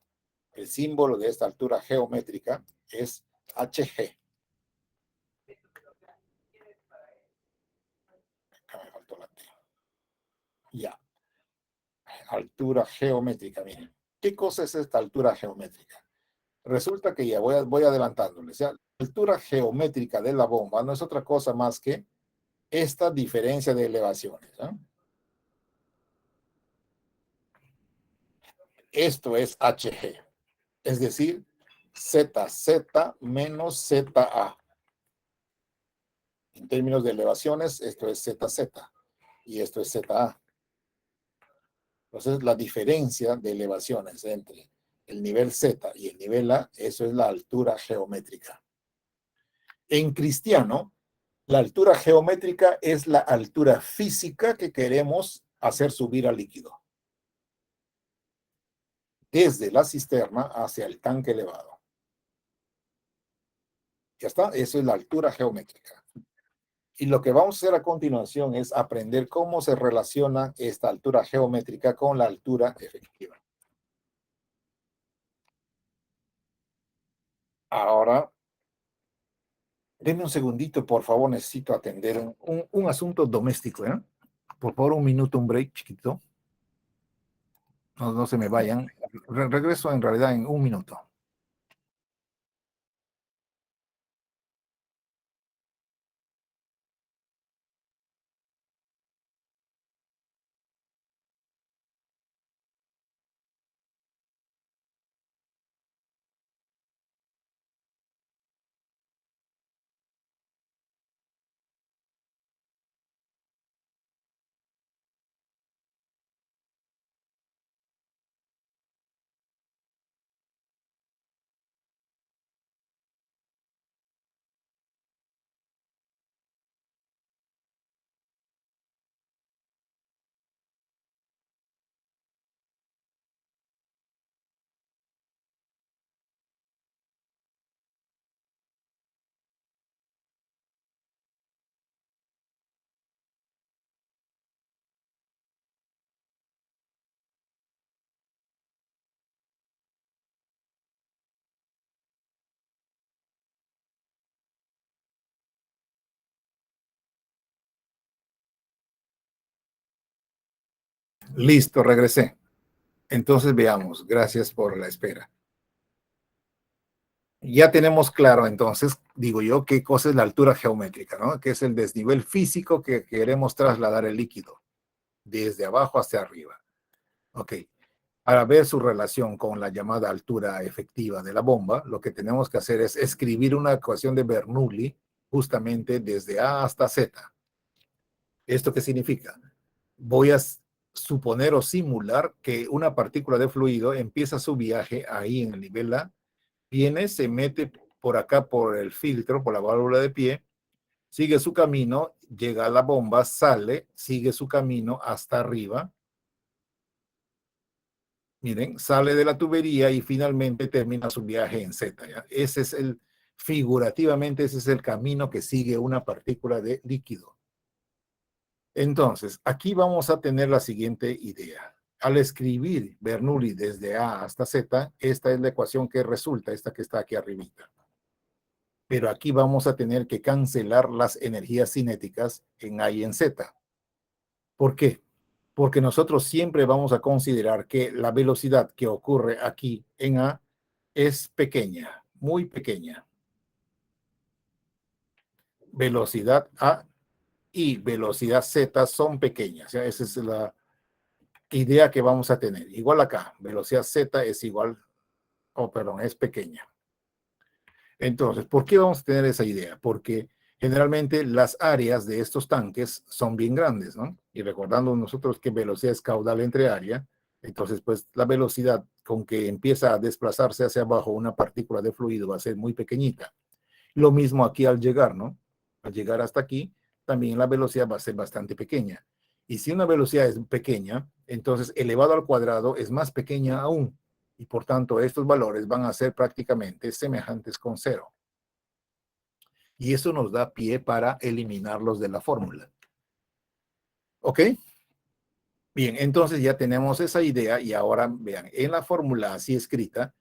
El símbolo de esta altura geométrica es HG. Acá me faltó la T. Ya. Altura geométrica, miren. ¿Qué cosa es esta altura geométrica? Resulta que ya voy adelantándoles. ¿Ya? La altura geométrica de la bomba no es otra cosa más que esta diferencia de elevaciones, ¿eh? Esto es HG, es decir, ZZ menos ZA. En términos de elevaciones, esto es ZZ y esto es ZA. Entonces, la diferencia de elevaciones entre el nivel Z y el nivel A, eso es la altura geométrica. En cristiano, la altura geométrica es la altura física que queremos hacer subir al líquido, desde la cisterna hacia el tanque elevado. Ya está, eso es la altura geométrica. Y lo que vamos a hacer a continuación es aprender cómo se relaciona esta altura geométrica con la altura efectiva. Ahora, denme un segundito, por favor, necesito atender un asunto doméstico, ¿eh? Por favor, un minuto, un break chiquito. No, no se me vayan. Regreso en realidad en un minuto. Listo, regresé. Entonces veamos, gracias por la espera. Ya tenemos claro, entonces, digo yo, qué cosa es la altura geométrica, ¿no? Que es el desnivel físico que queremos trasladar el líquido, desde abajo hacia arriba. Ok. Para ver su relación con la llamada altura efectiva de la bomba, lo que tenemos que hacer es escribir una ecuación de Bernoulli justamente desde A hasta Z. ¿Esto qué significa? Voy a suponer o simular que una partícula de fluido empieza su viaje ahí en el nivel A, viene, se mete por acá por el filtro, por la válvula de pie, sigue su camino, llega a la bomba, sale, sigue su camino hasta arriba. Miren, sale de la tubería y finalmente termina su viaje en Z. ¿Ya? Ese es figurativamente, ese es el camino que sigue una partícula de líquido. Entonces, aquí vamos a tener la siguiente idea. Al escribir Bernoulli desde A hasta Z, esta es la ecuación que resulta, esta que está aquí arribita. Pero aquí vamos a tener que cancelar las energías cinéticas en A y en Z. ¿Por qué? Porque nosotros siempre vamos a considerar que la velocidad que ocurre aquí en A es pequeña, muy pequeña. Velocidad A y velocidad Z son pequeñas. ¿Ya? Esa es la idea que vamos a tener. Igual acá, velocidad Z es igual, perdón, es pequeña. Entonces, ¿por qué vamos a tener esa idea? Porque generalmente las áreas de estos tanques son bien grandes, ¿no? Y recordando nosotros que velocidad es caudal entre área, entonces pues la velocidad con que empieza a desplazarse hacia abajo una partícula de fluido va a ser muy pequeñita. Lo mismo aquí al llegar, ¿no? Al llegar hasta aquí, también la velocidad va a ser bastante pequeña. Y si una velocidad es pequeña, entonces elevado al cuadrado es más pequeña aún. Y por tanto, estos valores van a ser prácticamente semejantes con cero. Y eso nos da pie para eliminarlos de la fórmula. ¿Ok? Bien, entonces ya tenemos esa idea y ahora vean, en la fórmula así escrita,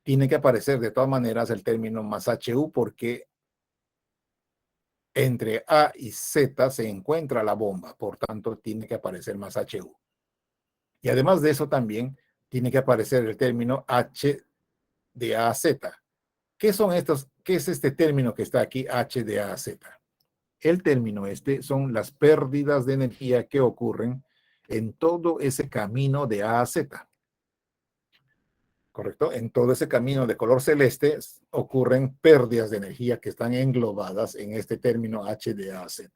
tiene que aparecer de todas maneras el término más HU porque entre A y Z se encuentra la bomba, por tanto tiene que aparecer más HU. Y además de eso también tiene que aparecer el término H de A a Z. ¿Qué son estos? ¿Qué es este término que está aquí, H de A a Z? El término este son las pérdidas de energía que ocurren en todo ese camino de A a Z. ¿Correcto? En todo ese camino de color celeste ocurren pérdidas de energía que están englobadas en este término H de A a Z.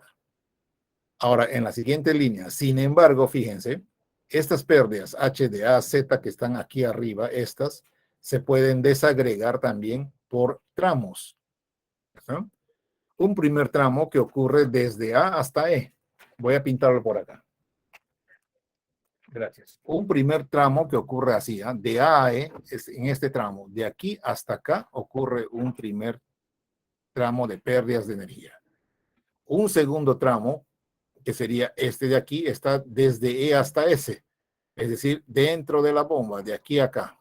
Ahora, en la siguiente línea, sin embargo, fíjense, estas pérdidas H de A a Z que están aquí arriba, estas se pueden desagregar también por tramos. ¿No? Un primer tramo que ocurre desde A hasta E. Voy a pintarlo por acá. Gracias. Un primer tramo que ocurre así, ¿eh? De A a E, es en este tramo. De aquí hasta acá ocurre un primer tramo de pérdidas de energía. Un segundo tramo, que sería este de aquí, está desde E hasta S. Es decir, dentro de la bomba, de aquí a acá.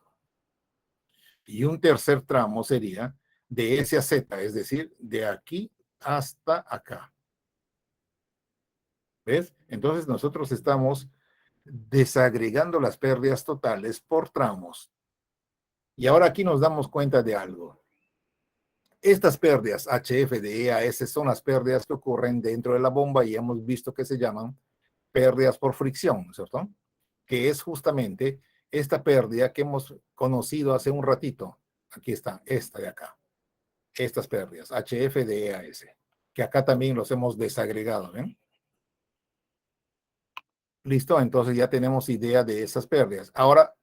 Y un tercer tramo sería de S a Z, es decir, de aquí hasta acá. ¿Ves? Entonces nosotros estamos desagregando las pérdidas totales por tramos. Y ahora aquí nos damos cuenta de algo. Estas pérdidas HF de E a S son las pérdidas que ocurren dentro de la bomba y hemos visto que se llaman pérdidas por fricción, ¿cierto? Que es justamente esta pérdida que hemos conocido hace un ratito. Aquí está, esta de acá. Estas pérdidas, HF de E a S, que acá también los hemos desagregado, ¿ven? Listo, entonces ya tenemos idea de esas pérdidas. Ahora,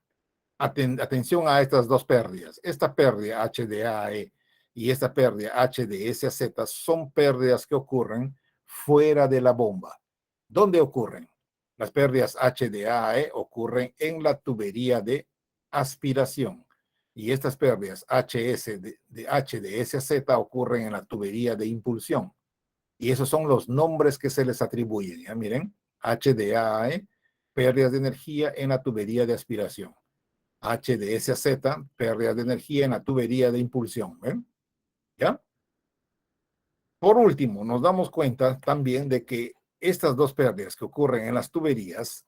atención a estas dos pérdidas. Esta pérdida H de A a E y esta pérdida H de S a Z son pérdidas que ocurren fuera de la bomba. ¿Dónde ocurren? Las pérdidas H de A a E ocurren en la tubería de aspiración. Y estas pérdidas HS de H de S a Z ocurren en la tubería de impulsión. Y esos son los nombres que se les atribuyen. ¿Ya? Miren, H de A a E, pérdidas de energía en la tubería de aspiración. H de S a Z, pérdidas de energía en la tubería de impulsión. ¿Ven? ¿Ya? Por último, nos damos cuenta también de que estas dos pérdidas que ocurren en las tuberías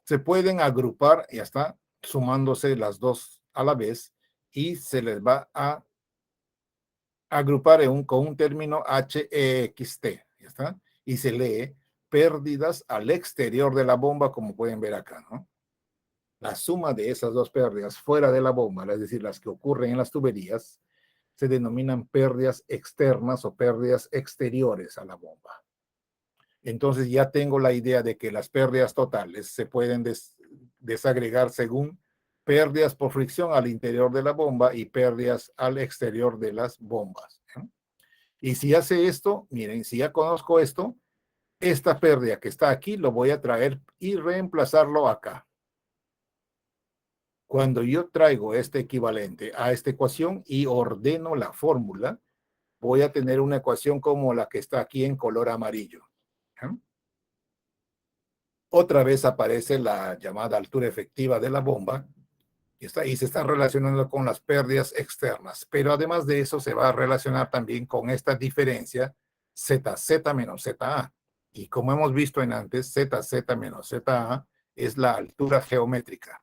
se pueden agrupar, ya está, sumándose las dos a la vez, y se les va a agrupar con un término HEXT, ya está, y se lee pérdidas al exterior de la bomba, como pueden ver acá, ¿no? La suma de esas dos pérdidas fuera de la bomba, es decir, las que ocurren en las tuberías, se denominan pérdidas externas o pérdidas exteriores a la bomba. Entonces ya tengo la idea de que las pérdidas totales se pueden desagregar según pérdidas por fricción al interior de la bomba y pérdidas al exterior de las bombas. Y si hace esto, miren, si ya conozco esto, esta pérdida que está aquí lo voy a traer y reemplazarlo acá. Cuando yo traigo este equivalente a esta ecuación y ordeno la fórmula, voy a tener una ecuación como la que está aquí en color amarillo. Otra vez aparece la llamada altura efectiva de la bomba y se está relacionando con las pérdidas externas, pero además de eso se va a relacionar también con esta diferencia ZZ menos ZA. Y como hemos visto en antes, ZZ menos ZA es la altura geométrica.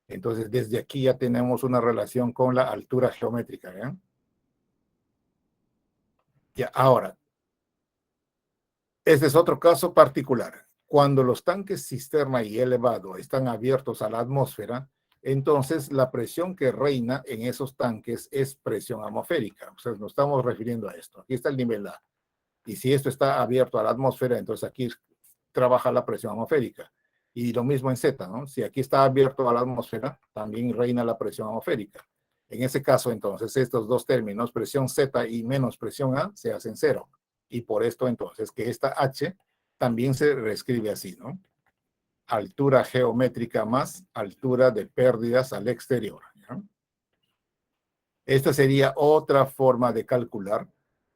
Entonces, desde aquí ya tenemos una relación con la altura geométrica. Ya, ahora, este es otro caso particular. Cuando los tanques cisterna y elevado están abiertos a la atmósfera, entonces la presión que reina en esos tanques es presión atmosférica. O sea, nos estamos refiriendo a esto. Aquí está el nivel A. Y si esto está abierto a la atmósfera, entonces aquí trabaja la presión atmosférica. Y lo mismo en Z, ¿no? Si aquí está abierto a la atmósfera, también reina la presión atmosférica. En ese caso, entonces, estos dos términos, presión Z y menos presión A, se hacen cero. Y por esto, entonces, que esta H también se reescribe así, ¿no? Altura geométrica más altura de pérdidas al exterior, ¿no? Esta sería otra forma de calcular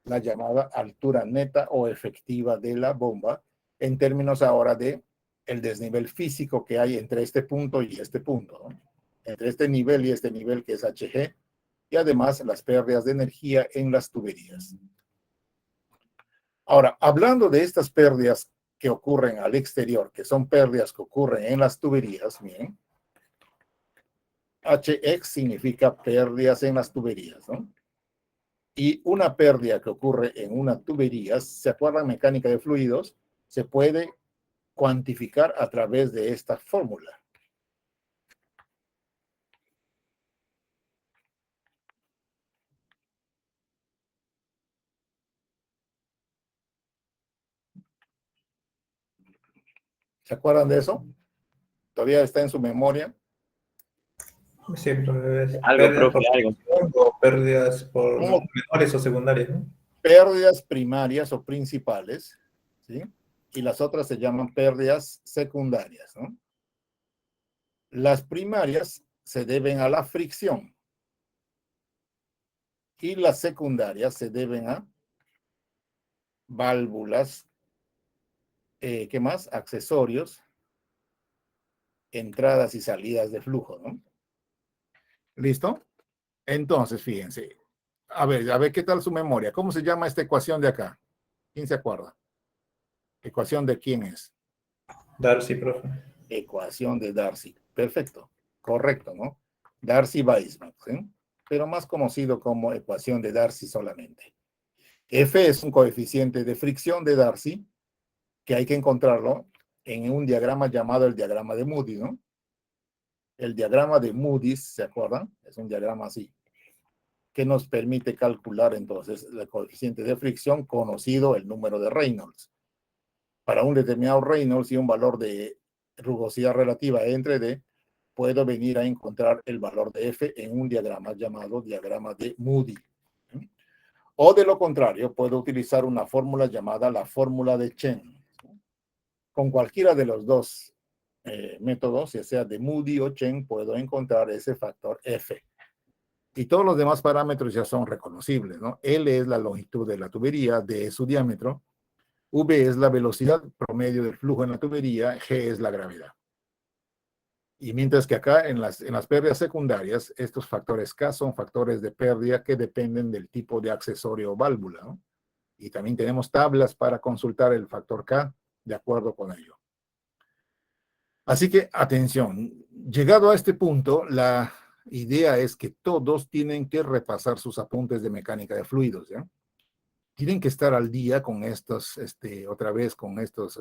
la llamada altura neta o efectiva de la bomba, en términos ahora de el desnivel físico que hay entre este punto y este punto, ¿no? Entre este nivel y este nivel que es HG, y además las pérdidas de energía en las tuberías. Ahora, hablando de estas pérdidas que ocurren al exterior, que son pérdidas que ocurren en las tuberías, bien, HX significa pérdidas en las tuberías, ¿no? Y una pérdida que ocurre en una tubería, ¿se acuerdan mecánica de fluidos? Se puede cuantificar a través de esta fórmula. ¿Se acuerdan de eso? ¿Todavía está en su memoria? Sí, pero es Algo, pérdidas profe, por algo. fricción o pérdidas por ¿Cómo? menores o secundarias, ¿no? Pérdidas primarias o principales, ¿sí? Y las otras se llaman pérdidas secundarias, ¿no? Las primarias se deben a la fricción y las secundarias se deben a válvulas, ¿qué más? Accesorios, entradas y salidas de flujo, ¿no? ¿Listo? Entonces, fíjense. A ver qué tal su memoria. ¿Cómo se llama esta ecuación de acá? ¿Quién se acuerda? ¿Ecuación de quién es? Darcy, profe. Ecuación de Darcy. Perfecto. Correcto, ¿no? Darcy-Weisbach, ¿sí? Pero más conocido como ecuación de Darcy solamente. F es un coeficiente de fricción de Darcy que hay que encontrarlo en un diagrama llamado el diagrama de Moody, ¿no? El diagrama de Moody, ¿se acuerdan? Es un diagrama así, que nos permite calcular entonces el coeficiente de fricción conocido, el número de Reynolds. Para un determinado Reynolds y un valor de rugosidad relativa entre D, puedo venir a encontrar el valor de F en un diagrama llamado diagrama de Moody. O de lo contrario, puedo utilizar una fórmula llamada la fórmula de Chen. Con cualquiera de los dos métodos, ya sea de Moody o Chen, puedo encontrar ese factor F. Y todos los demás parámetros ya son reconocibles, ¿no? L es la longitud de la tubería, D es su diámetro, V es la velocidad promedio del flujo en la tubería, G es la gravedad. Y mientras que acá en las pérdidas secundarias, estos factores K son factores de pérdida que dependen del tipo de accesorio o válvula, ¿no? Y también tenemos tablas para consultar el factor K de acuerdo con ello. Así que, atención, llegado a este punto, la idea es que todos tienen que repasar sus apuntes de mecánica de fluidos, ¿ya? Tienen que estar al día con estos, otra vez, con estos,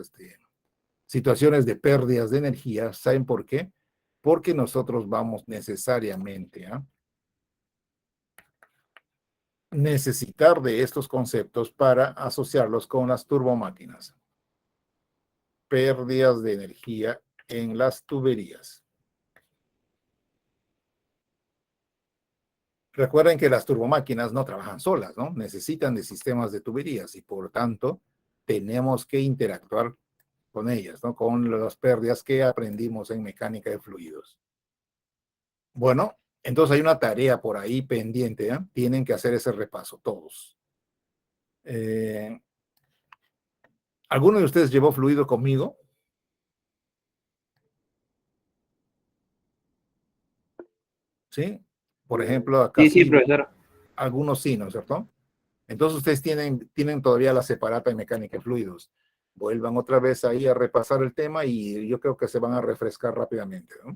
situaciones de pérdidas de energía. ¿Saben por qué? Porque nosotros vamos necesariamente a necesitar de estos conceptos para asociarlos con las turbomáquinas. Pérdidas de energía en las tuberías. Recuerden que las turbomáquinas no trabajan solas, ¿no? Necesitan de sistemas de tuberías y por tanto tenemos que interactuar con ellas, ¿no? Con las pérdidas que aprendimos en mecánica de fluidos. Bueno, entonces hay una tarea por ahí pendiente, ¿eh? Tienen que hacer ese repaso todos. ¿Alguno de ustedes llevó fluido conmigo? ¿Sí? Por ejemplo, acá Sí, sí, sí, profesor. algunos sí, ¿no es cierto? Entonces ustedes tienen todavía la separata de mecánica de fluidos. Vuelvan otra vez ahí a repasar el tema y yo creo que se van a refrescar rápidamente, ¿no?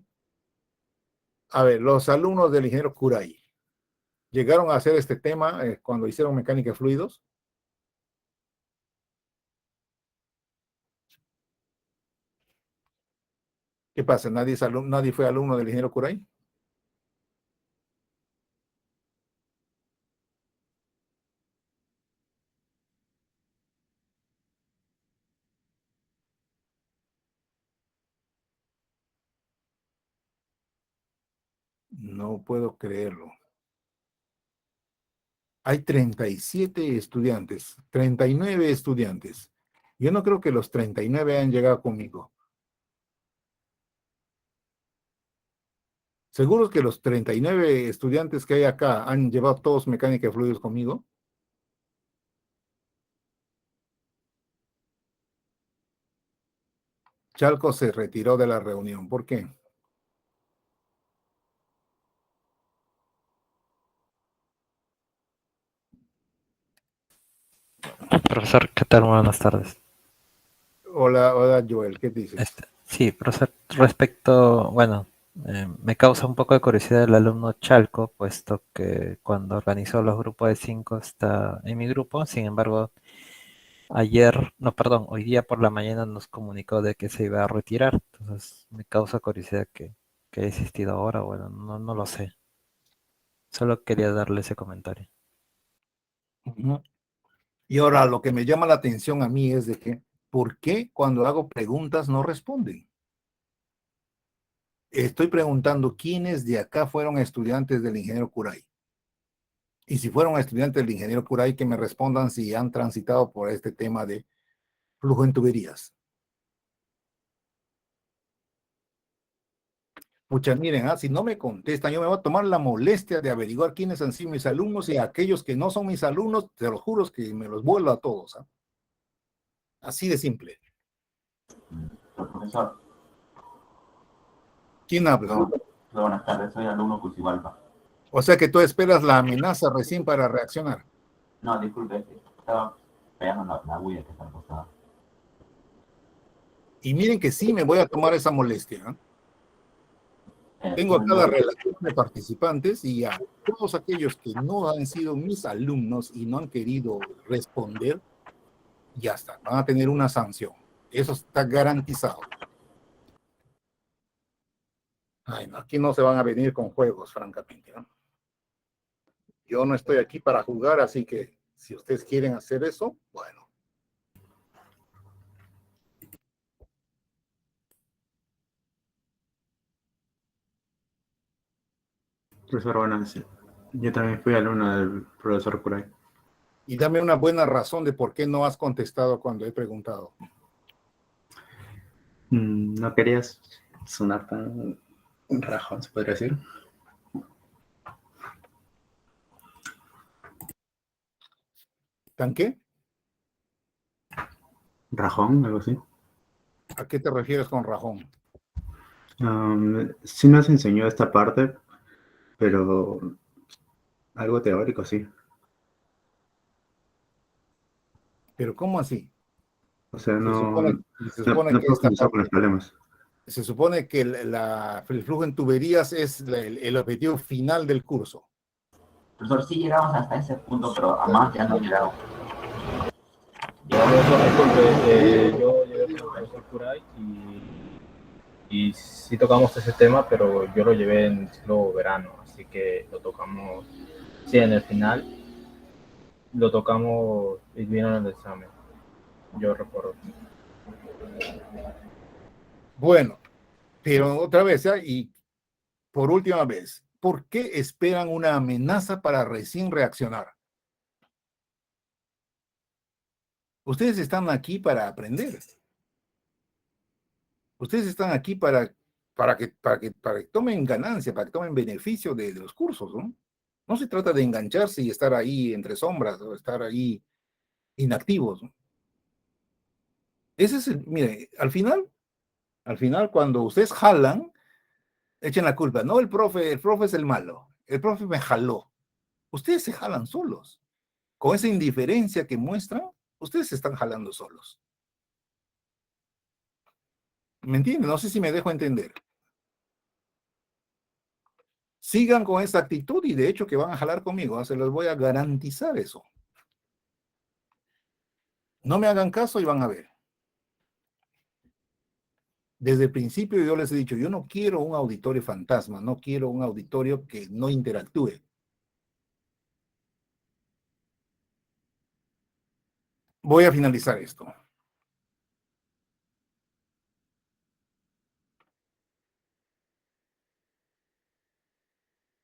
A ver, los alumnos del ingeniero Curay, ¿llegaron a hacer este tema cuando hicieron mecánica de fluidos? ¿Qué pasa? ¿Nadie fue alumno del ingeniero Curay? No puedo creerlo. Hay 37 estudiantes, 39 estudiantes. Yo no creo que los 39 hayan llegado conmigo. ¿Seguros que los 39 estudiantes que hay acá han llevado todos mecánica de fluidos conmigo? Chalco se retiró de la reunión. ¿Por qué? Profesor, ¿qué tal? Buenas tardes. Hola, hola Joel, ¿qué dices? Sí, profesor, respecto, bueno, me causa un poco de curiosidad el alumno Chalco, puesto que cuando organizó los grupos de 5 está en mi grupo. Sin embargo, hoy día por la mañana nos comunicó de que se iba a retirar. Entonces me causa curiosidad que haya existido ahora. Bueno, no lo sé. Solo quería darle ese comentario. Ujú. Y ahora lo que me llama la atención a mí es de que, ¿por qué cuando hago preguntas no responden? Estoy preguntando quiénes de acá fueron estudiantes del ingeniero Curay. Y si fueron estudiantes del ingeniero Curay, que me respondan si han transitado por este tema de flujo en tuberías. Muchas, miren, si no me contestan, yo me voy a tomar la molestia de averiguar quiénes han sido mis alumnos y aquellos que no son mis alumnos, te lo juro que me los vuelvo a todos. Así de simple. Profesor, ¿Quién habla? buenas tardes, soy alumno Cusibalpa. O sea que tú esperas la amenaza recién para reaccionar. No, disculpe, estaba pegando la bulla que está al costado. Y miren que sí me voy a tomar esa molestia. Tengo acá la relación de participantes y a todos aquellos que no han sido mis alumnos y no han querido responder, ya está, van a tener una sanción. Eso está garantizado. Ay, no, aquí no se van a venir con juegos, francamente, ¿no? Yo no estoy aquí para jugar, así que si ustedes quieren hacer eso, bueno. Profesor, buenas. Yo también fui alumno del profesor Curay. Y dame una buena razón de por qué no has contestado cuando he preguntado. No querías sonar tan rajón, se podría decir. ¿Tan qué? Rajón, algo así. ¿A qué te refieres con rajón? Sí nos enseñó esta parte, pero algo teórico, sí. ¿Pero cómo así? O sea, Se supone, se no supone que esta profundizó con los parte, problemas. Se supone que el flujo en tuberías es el objetivo final del curso. Profesor, sí llegamos hasta ese punto, pero a más ya no llegamos. Profesor, disculpe, yo llevé con el profesor Kuray y sí tocamos ese tema, pero yo lo llevé en ciclo verano, así que lo tocamos, sí, en el final lo tocamos y vino en el examen, yo recuerdo. Bueno, pero otra vez, ¿ya? Y por última vez, ¿por qué esperan una amenaza para recién reaccionar? Ustedes están aquí para aprender. Ustedes están aquí para que tomen ganancia, para que tomen beneficio de los cursos, ¿no? No se trata de engancharse y estar ahí entre sombras o estar ahí inactivos, ¿no? Ese es mire, al final, cuando ustedes jalan, echen la culpa. No, el profe es el malo. El profe me jaló. Ustedes se jalan solos. Con esa indiferencia que muestran, ustedes se están jalando solos. ¿Me entienden? No sé si me dejo entender. Sigan con esa actitud y de hecho que van a jalar conmigo, ¿eh? Se los voy a garantizar eso. No me hagan caso y van a ver. Desde el principio yo les he dicho, yo no quiero un auditorio fantasma, no quiero un auditorio que no interactúe. Voy a finalizar esto.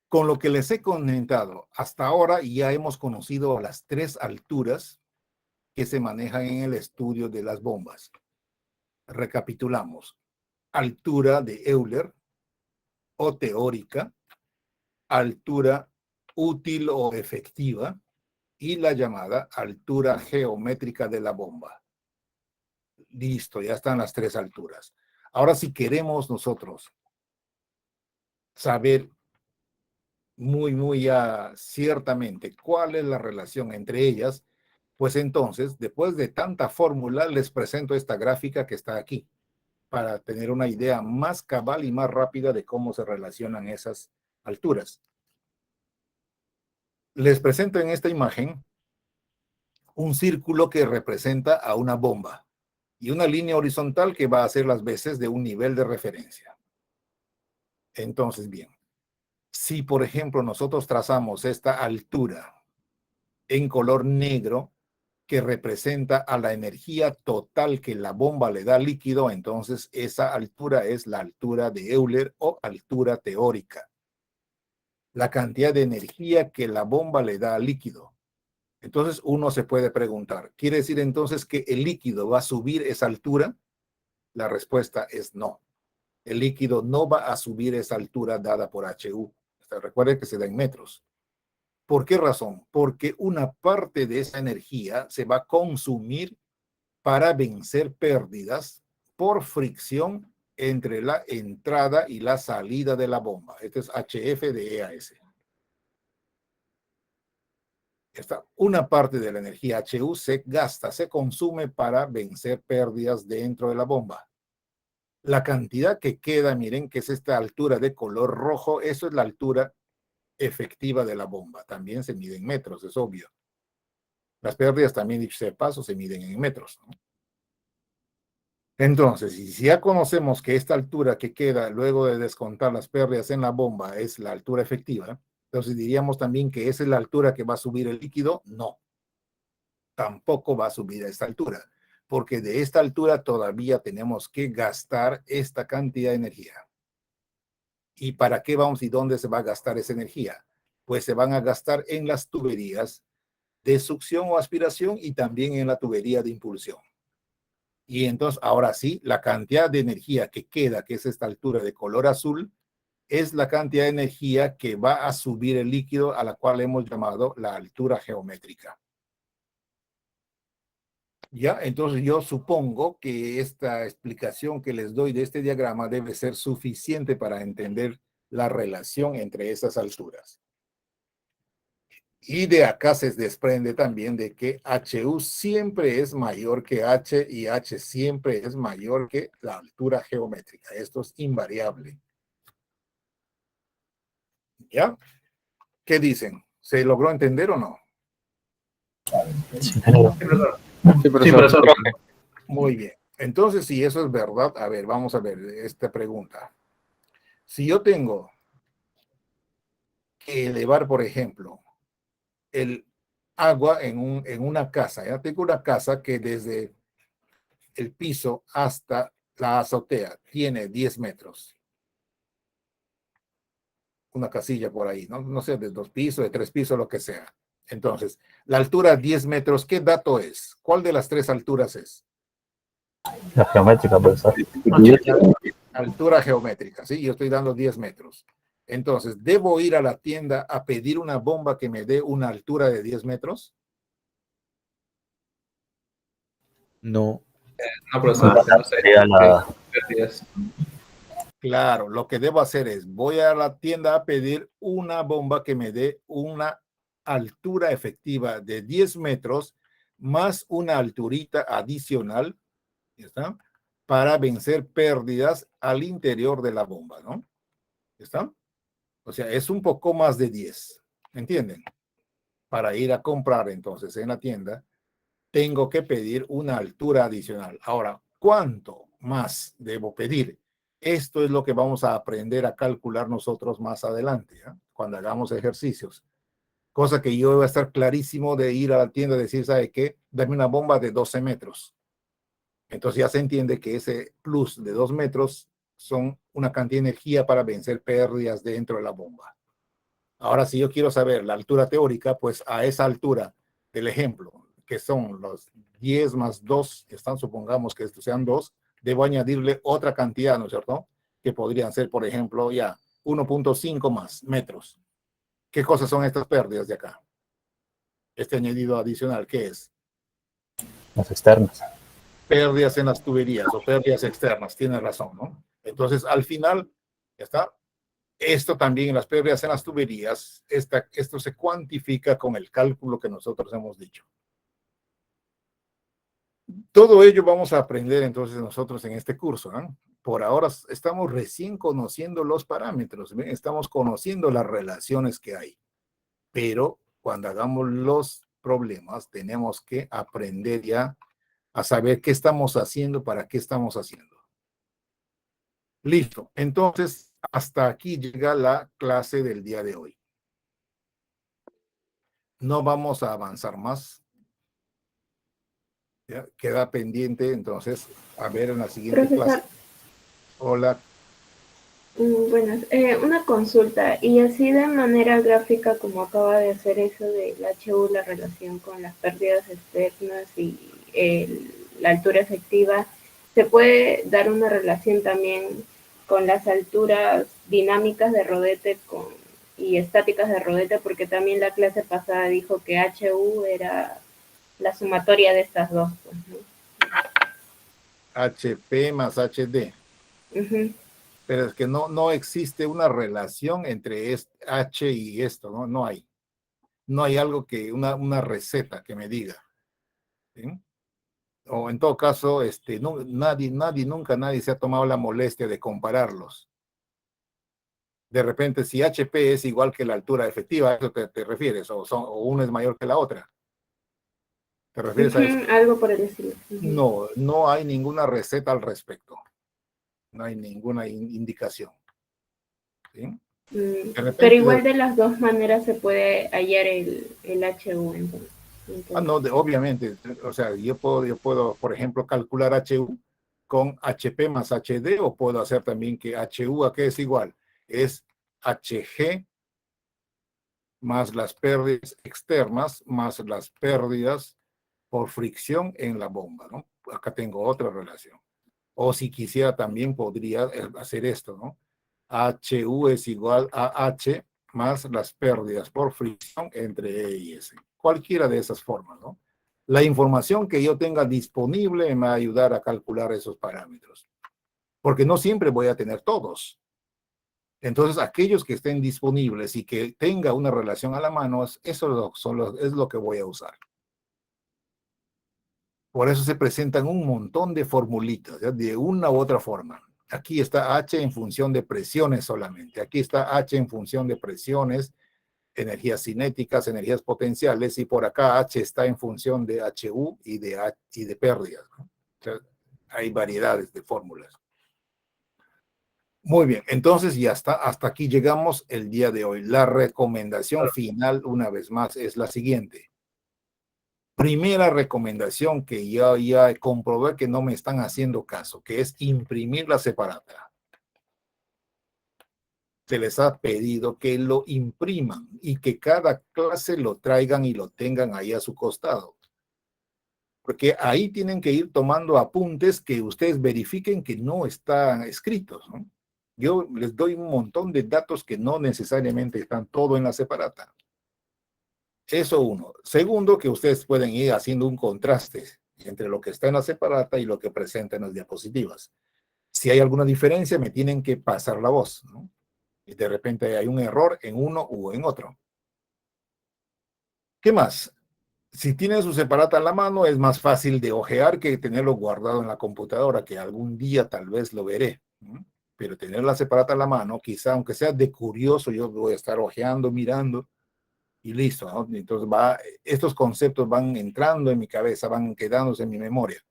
Con lo que les he comentado hasta ahora, ya hemos conocido las 3 alturas que se manejan en el estudio de las bombas. Recapitulamos. Altura de Euler o teórica, altura útil o efectiva y la llamada altura geométrica de la bomba. Listo, ya están las 3 alturas. Ahora, si queremos nosotros saber muy ciertamente cuál es la relación entre ellas, pues entonces, después de tanta fórmula, les presento esta gráfica que está aquí, para tener una idea más cabal y más rápida de cómo se relacionan esas alturas. Les presento en esta imagen un círculo que representa a una bomba y una línea horizontal que va a ser las veces de un nivel de referencia. Entonces, bien, si por ejemplo nosotros trazamos esta altura en color negro, que representa a la energía total que la bomba le da al líquido, entonces esa altura es la altura de Euler o altura teórica. La cantidad de energía que la bomba le da al líquido. Entonces uno se puede preguntar, ¿quiere decir entonces que el líquido va a subir esa altura? La respuesta es no. El líquido no va a subir esa altura dada por HU. Recuerde que se da en metros. ¿Por qué razón? Porque una parte de esa energía se va a consumir para vencer pérdidas por fricción entre la entrada y la salida de la bomba. Este es HF de EAS. Una parte de la energía HU se gasta, se consume para vencer pérdidas dentro de la bomba. La cantidad que queda, miren, que es esta altura de color rojo, eso es la altura efectiva de la bomba. También se mide en metros, es obvio. Las pérdidas también, dicho sea de paso, se miden en metros, ¿no? Entonces, si ya conocemos que esta altura que queda luego de descontar las pérdidas en la bomba es la altura efectiva, entonces diríamos también que esa es la altura que va a subir el líquido. No, tampoco va a subir a esta altura, porque de esta altura todavía tenemos que gastar esta cantidad de energía. ¿Y para qué vamos y dónde se va a gastar esa energía? Pues se van a gastar en las tuberías de succión o aspiración y también en la tubería de impulsión. Y entonces, ahora sí, la cantidad de energía que queda, que es esta altura de color azul, es la cantidad de energía que va a subir el líquido, a la cual hemos llamado la altura geométrica. Ya, entonces yo supongo que esta explicación que les doy de este diagrama debe ser suficiente para entender la relación entre esas alturas. Y de acá se desprende también de que HU siempre es mayor que H y H siempre es mayor que la altura geométrica. Esto es invariable. ¿Ya? ¿Qué dicen? ¿Se logró entender o no? Sí, claro. Sí, profesor. Muy bien. Entonces, si eso es verdad, a ver, vamos a ver esta pregunta. Si yo tengo que elevar, por ejemplo, el agua en una casa, ya tengo una casa que desde el piso hasta la azotea tiene 10 metros. Una casilla por ahí, ¿no? No sé, de 2 pisos, de 3 pisos, lo que sea. Entonces, la altura 10 metros, ¿qué dato es? ¿Cuál de las 3 alturas es? La geométrica, profesor. Altura geométrica, ¿sí? Yo estoy dando 10 metros. Entonces, ¿debo ir a la tienda a pedir una bomba que me dé una altura de 10 metros? No. No, profesor, no sé. Sería la- Pérdidas. Claro, lo que debo hacer es, voy a la tienda a pedir una bomba que me dé una altura efectiva de 10 metros más una alturita adicional, ¿ya está? Para vencer pérdidas al interior de la bomba, ¿no? ¿Ya está? O sea, es un poco más de 10, ¿entienden? Para ir a comprar entonces en la tienda, tengo que pedir una altura adicional. Ahora, ¿cuánto más debo pedir? Esto es lo que vamos a aprender a calcular nosotros más adelante, ¿eh? Cuando hagamos ejercicios. Cosa que yo voy a estar clarísimo de ir a la tienda y decir, ¿sabe qué? Dame una bomba de 12 metros. Entonces ya se entiende que ese plus de 2 metros son una cantidad de energía para vencer pérdidas dentro de la bomba. Ahora, si yo quiero saber la altura teórica, pues a esa altura del ejemplo, que son los 10 más 2, supongamos que estos sean 2, debo añadirle otra cantidad, ¿no es cierto? Que podrían ser, por ejemplo, ya 1.5 más metros. ¿Qué cosas son estas pérdidas de acá? Este añadido adicional, ¿qué es? Las externas. Pérdidas en las tuberías o pérdidas externas, tiene razón, ¿no? Entonces, al final, ya está. Esto también en las pérdidas en las tuberías, esto se cuantifica con el cálculo que nosotros hemos dicho. Todo ello vamos a aprender entonces nosotros en este curso, ¿no? Por ahora estamos recién conociendo los parámetros, ¿ven? Estamos conociendo las relaciones que hay, pero cuando hagamos los problemas tenemos que aprender ya a saber qué estamos haciendo, para qué estamos haciendo. Listo, entonces hasta aquí llega la clase del día de hoy. No vamos a avanzar más. ¿Ya? Queda pendiente, entonces, a ver en la siguiente clase. Hola. Bueno, una consulta, y así de manera gráfica, como acaba de hacer eso del HU, la relación con las pérdidas externas y la altura efectiva, ¿se puede dar una relación también con las alturas dinámicas de rodete y estáticas de rodete? Porque también la clase pasada dijo que HU era la sumatoria de estas dos, pues, ¿no? HP más HD. Pero es que no existe una relación entre H y esto, ¿no? No hay. No hay algo que, una receta que me diga. ¿Sí? O en todo caso, nadie se ha tomado la molestia de compararlos. De repente, si HP es igual que la altura efectiva, ¿a eso te refieres? O uno es mayor que la otra. ¿Te refieres a eso? Algo por el estilo. No hay ninguna receta al respecto. No hay ninguna indicación. ¿Sí? Pero igual de las dos maneras se puede hallar el HU, entonces. No, obviamente. O sea, yo puedo, por ejemplo, calcular HU con HP más HD, o puedo hacer también que HU, ¿a qué es igual? Es HG más las pérdidas externas más las pérdidas por fricción en la bomba, ¿no? Acá tengo otra relación. O si quisiera también podría hacer esto, ¿no? HU es igual a H más las pérdidas por fricción entre E y S. Cualquiera de esas formas, ¿no? La información que yo tenga disponible me va a ayudar a calcular esos parámetros. Porque no siempre voy a tener todos. Entonces, aquellos que estén disponibles y que tenga una relación a la mano, eso es lo que voy a usar. Por eso se presentan un montón de formulitas, ¿ya? De una u otra forma. Aquí está H en función de presiones solamente. Aquí está H en función de presiones, energías cinéticas, energías potenciales, y por acá H está en función de HU y de pérdidas, ¿no? O sea, hay variedades de fórmulas. Muy bien, entonces ya está, hasta aquí llegamos el día de hoy. La recomendación final, una vez más, es la siguiente. Primera recomendación que ya comprobé que no me están haciendo caso, que es imprimir la separata. Se les ha pedido que lo impriman y que cada clase lo traigan y lo tengan ahí a su costado. Porque ahí tienen que ir tomando apuntes que ustedes verifiquen que no están escritos, ¿no? Yo les doy un montón de datos que no necesariamente están todo en la separata. Eso uno. Segundo, que ustedes pueden ir haciendo un contraste entre lo que está en la separata y lo que presenta en las diapositivas. Si hay alguna diferencia, me tienen que pasar la voz, ¿no? Y de repente hay un error en uno u en otro. ¿Qué más? Si tienen su separata en la mano, es más fácil de ojear que tenerlo guardado en la computadora, que algún día tal vez lo veré, ¿no? Pero tener la separata en la mano, quizá, aunque sea de curioso, yo voy a estar ojeando, mirando, y listo, ¿no? Entonces estos conceptos van entrando en mi cabeza, van quedándose en mi memoria.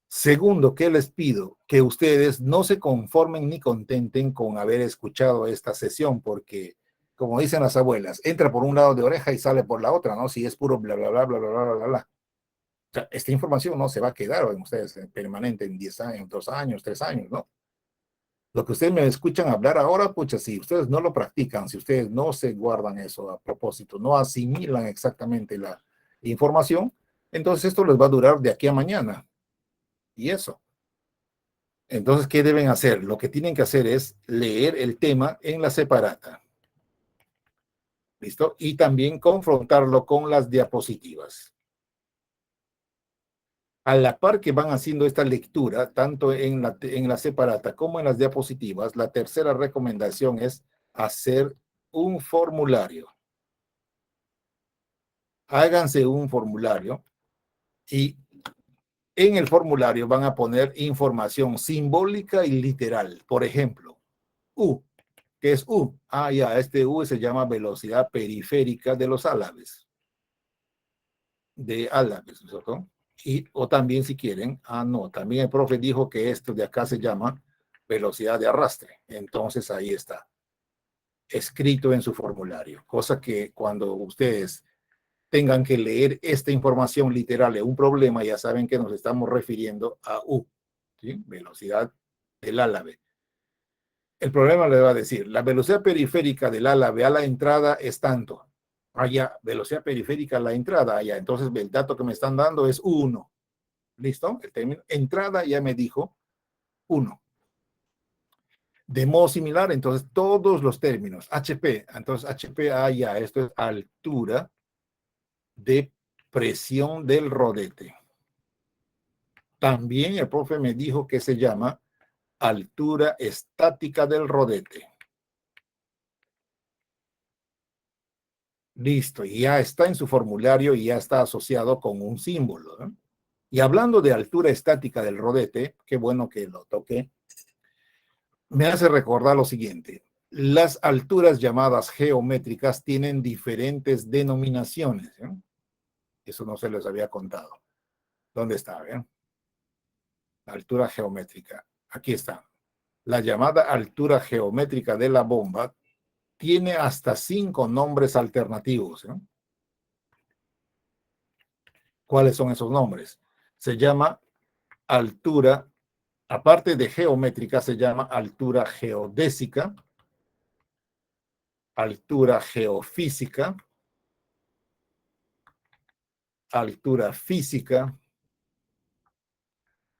Segundo, ¿qué les pido? Que ustedes no se conformen ni contenten con haber escuchado esta sesión, porque, como dicen las abuelas, entra por un lado de oreja y sale por la otra, ¿no? Si es puro bla, bla, bla, bla, bla, bla, bla, bla. O sea, esta información no se va a quedar en ustedes permanente en 10 años, 2 años, 3 años, ¿no? Lo que ustedes me escuchan hablar ahora, pucha, si ustedes no lo practican, si ustedes no se guardan eso a propósito, no asimilan exactamente la información, entonces esto les va a durar de aquí a mañana. Y eso. Entonces, ¿qué deben hacer? Lo que tienen que hacer es leer el tema en la separata. ¿Listo? Y también confrontarlo con las diapositivas. A la par que van haciendo esta lectura, tanto en la separata como en las diapositivas, la tercera recomendación es hacer un formulario. Háganse un formulario y en el formulario van a poner información simbólica y literal. Por ejemplo, U. ¿Qué es U? Ah, ya, este U se llama velocidad periférica de los álabes. De álabes, ¿no? O también si quieren, no, también el profe dijo que esto de acá se llama velocidad de arrastre. Entonces ahí está, escrito en su formulario. Cosa que cuando ustedes tengan que leer esta información literal de un problema, ya saben que nos estamos refiriendo a U, ¿sí? Velocidad del álabe. El problema le va a decir, la velocidad periférica del álabe a la entrada es tanto. Allá, velocidad periférica a la entrada, allá. Entonces, el dato que me están dando es 1. ¿Listo? El término entrada ya me dijo 1. De modo similar, entonces, todos los términos, HP, entonces HP, ya, esto es altura de presión del rodete. También el profe me dijo que se llama altura estática del rodete. Listo, ya está en su formulario y ya está asociado con un símbolo, ¿no? Y hablando de altura estática del rodete, qué bueno que lo toqué, me hace recordar lo siguiente. Las alturas llamadas geométricas tienen diferentes denominaciones, ¿no? Eso no se les había contado. ¿Dónde está? ¿Ven? La altura geométrica. Aquí está. La llamada altura geométrica de la bomba tiene hasta 5 nombres alternativos, ¿no? ¿Cuáles son esos nombres? Se llama altura, aparte de geométrica, se llama altura geodésica, altura geofísica, altura física,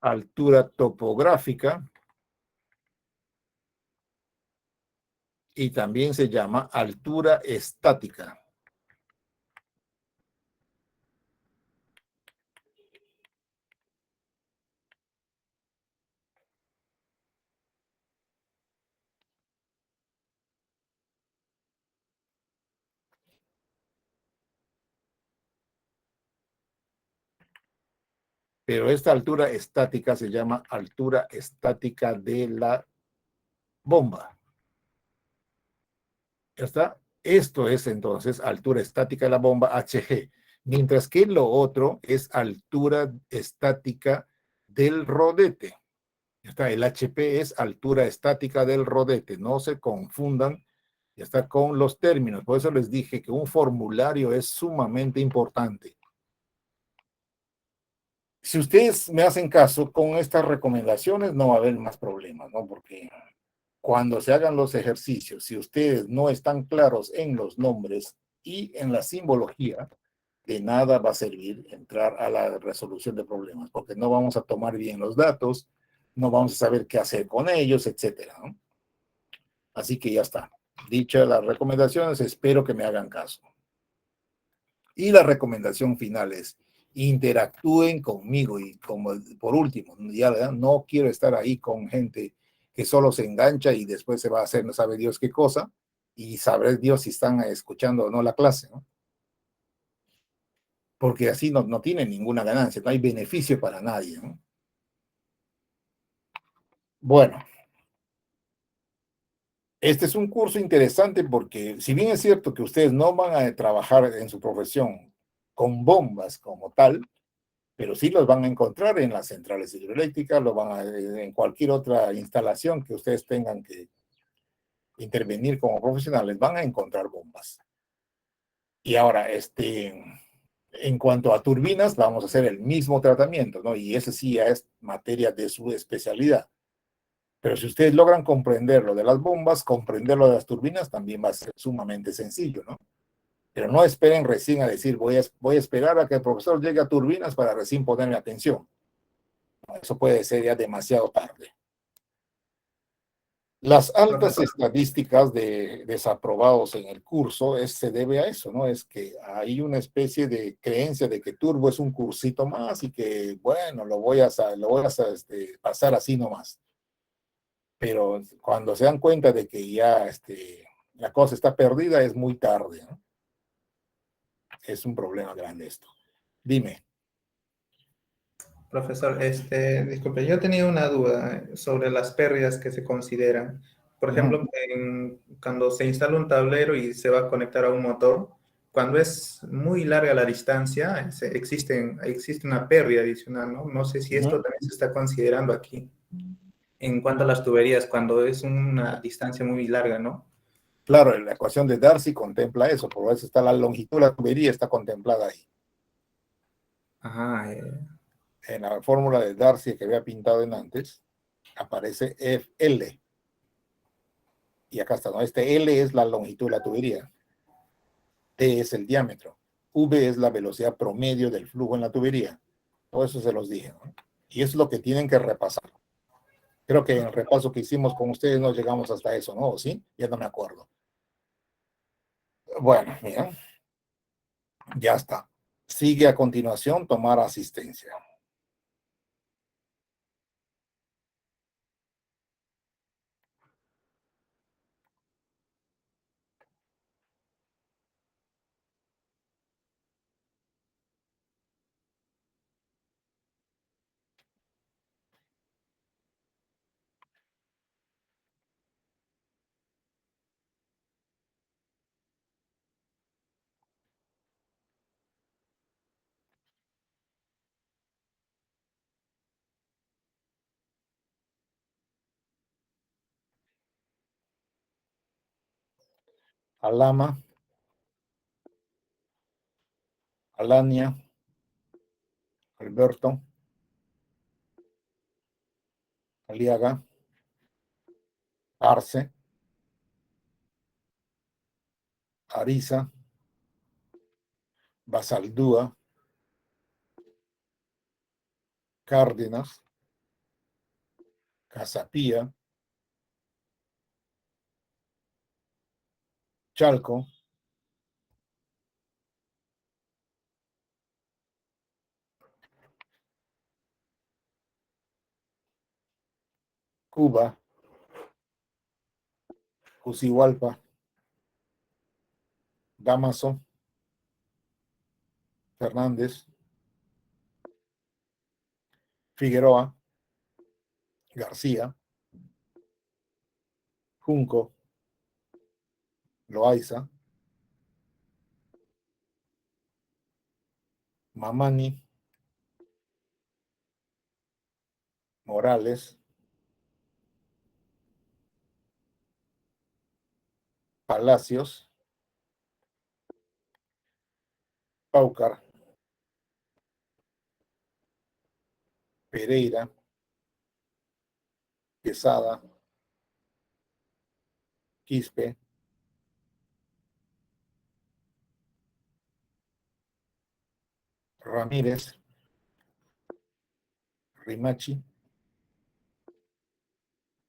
altura topográfica y también se llama altura estática. pero esta altura estática se llama altura estática de la bomba. ¿Ya está? Esto es entonces altura estática de la bomba Hg, mientras que lo otro es altura estática del rodete. Ya está, el HP es altura estática del rodete, no se confundan, ya está, con los términos. Por eso les dije que un formulario es sumamente importante. Si ustedes me hacen caso con estas recomendaciones, no va a haber más problemas, ¿no? Porque cuando se hagan los ejercicios, si ustedes no están claros en los nombres y en la simbología, de nada va a servir entrar a la resolución de problemas, porque no vamos a tomar bien los datos, no vamos a saber qué hacer con ellos, etcétera, ¿no? Así que ya está. Dichas las recomendaciones, espero que me hagan caso. Y la recomendación final es, interactúen conmigo y como por último, ya no quiero estar ahí con gente que solo se engancha y después se va a hacer no sabe Dios qué cosa y sabrá Dios si están escuchando o no la clase, ¿no? Porque así no tiene ninguna ganancia, no hay beneficio para nadie, ¿no? Bueno, este es un curso interesante porque si bien es cierto que ustedes no van a trabajar en su profesión con bombas como tal, pero sí los van a encontrar en las centrales hidroeléctricas, lo van a, en cualquier otra instalación que ustedes tengan que intervenir como profesionales, van a encontrar bombas. Y ahora, en cuanto a turbinas, vamos a hacer el mismo tratamiento, ¿no? Y ese sí ya es materia de su especialidad. Pero si ustedes logran comprender lo de las bombas, comprender lo de las turbinas también va a ser sumamente sencillo, ¿no? Pero no esperen recién a decir, voy a esperar a que el profesor llegue a turbinas para recién ponerme atención. Eso puede ser ya demasiado tarde. Las altas estadísticas de desaprobados en el curso se debe a eso, ¿no? Es que hay una especie de creencia de que Turbo es un cursito más y que, bueno, lo voy a pasar así nomás. Pero cuando se dan cuenta de que ya la cosa está perdida, es muy tarde, ¿no? Es un problema grande esto. Dime. Profesor, disculpe, yo tenía una duda sobre las pérdidas que se consideran. Por ejemplo, cuando se instala un tablero y se va a conectar a un motor, cuando es muy larga la distancia, existe una pérdida adicional, ¿no? No sé si esto también se está considerando aquí. En cuanto a las tuberías, cuando es una distancia muy larga, ¿no? Claro, la ecuación de Darcy contempla eso, por eso está la longitud de la tubería, está contemplada ahí. Ajá. En la fórmula de Darcy que había pintado en antes, aparece L. Y acá está, ¿no? L es la longitud de la tubería. T es el diámetro. V es la velocidad promedio del flujo en la tubería. Todo eso se los dije, ¿no? Y eso es lo que tienen que repasar. Creo que en el repaso que hicimos con ustedes no llegamos hasta eso, ¿no? ¿Sí? Ya no me acuerdo. Bueno, mira. Ya está. Sigue a continuación tomar asistencia. Alama, Alania, Alberto, Aliaga, Arce, Ariza, Basaldúa, Cárdenas, Casapía, Chalco, Cuba, Jusihualpa, Damaso, Fernández, Figueroa, García, Junco, Loaiza, Mamani, Morales, Palacios, Paucar, Pereira, Quesada, Quispe, Ramírez, Rimachi,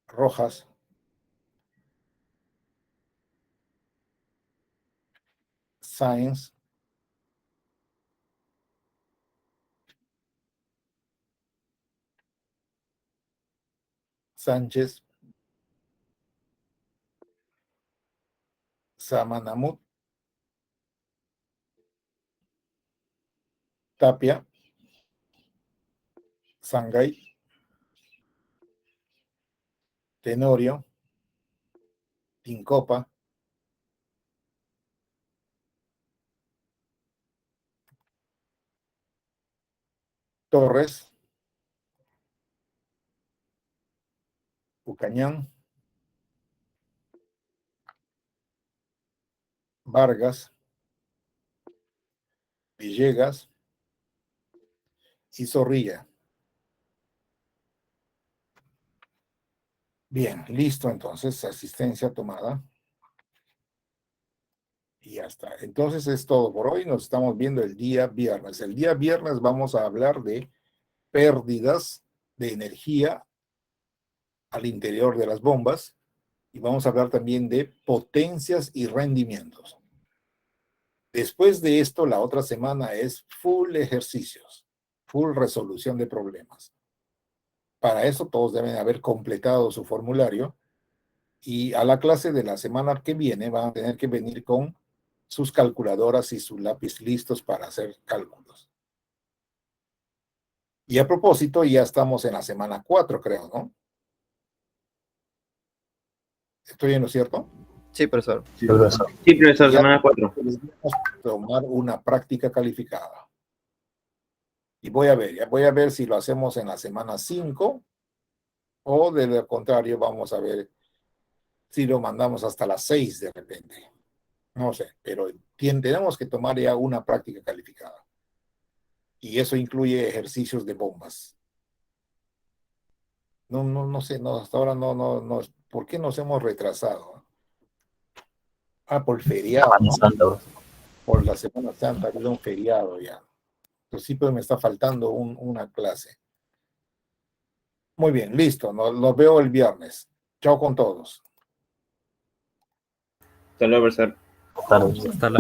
Rojas, Sáenz, Sánchez, Samanamut, Tapia, Sangay, Tenorio, Tincopa, Torres, Ucañán, Vargas, Villegas y Zorrilla. Bien, listo entonces, asistencia tomada. Y ya está. Entonces es todo por hoy. Nos estamos viendo el día viernes. El día viernes vamos a hablar de pérdidas de energía al interior de las bombas y vamos a hablar también de potencias y rendimientos. Después de esto, la otra semana es full ejercicios, full resolución de problemas. Para eso todos deben haber completado su formulario y a la clase de la semana que viene van a tener que venir con sus calculadoras y su lápiz listos para hacer cálculos. Y a propósito, ya estamos en la semana 4, creo, ¿no? ¿Estoy en lo cierto? Sí, profesor. Sí, profesor. Sí, profesor, Ya semana 4. podemos tomar una práctica calificada. Y voy a ver si lo hacemos en la semana 5 o de lo contrario vamos a ver si lo mandamos hasta las 6 de repente. No sé, pero tenemos que tomar ya una práctica calificada. Y eso incluye ejercicios de bombas. No sé, hasta ahora no. ¿Por qué nos hemos retrasado? Por el feriado, Avanzando. por la Semana Santa, ha habido un feriado ya. Entonces sí, pues me está faltando una clase. Muy bien, listo, nos veo el viernes. Chao con todos. Hasta luego, profesor. Tarde. Hasta la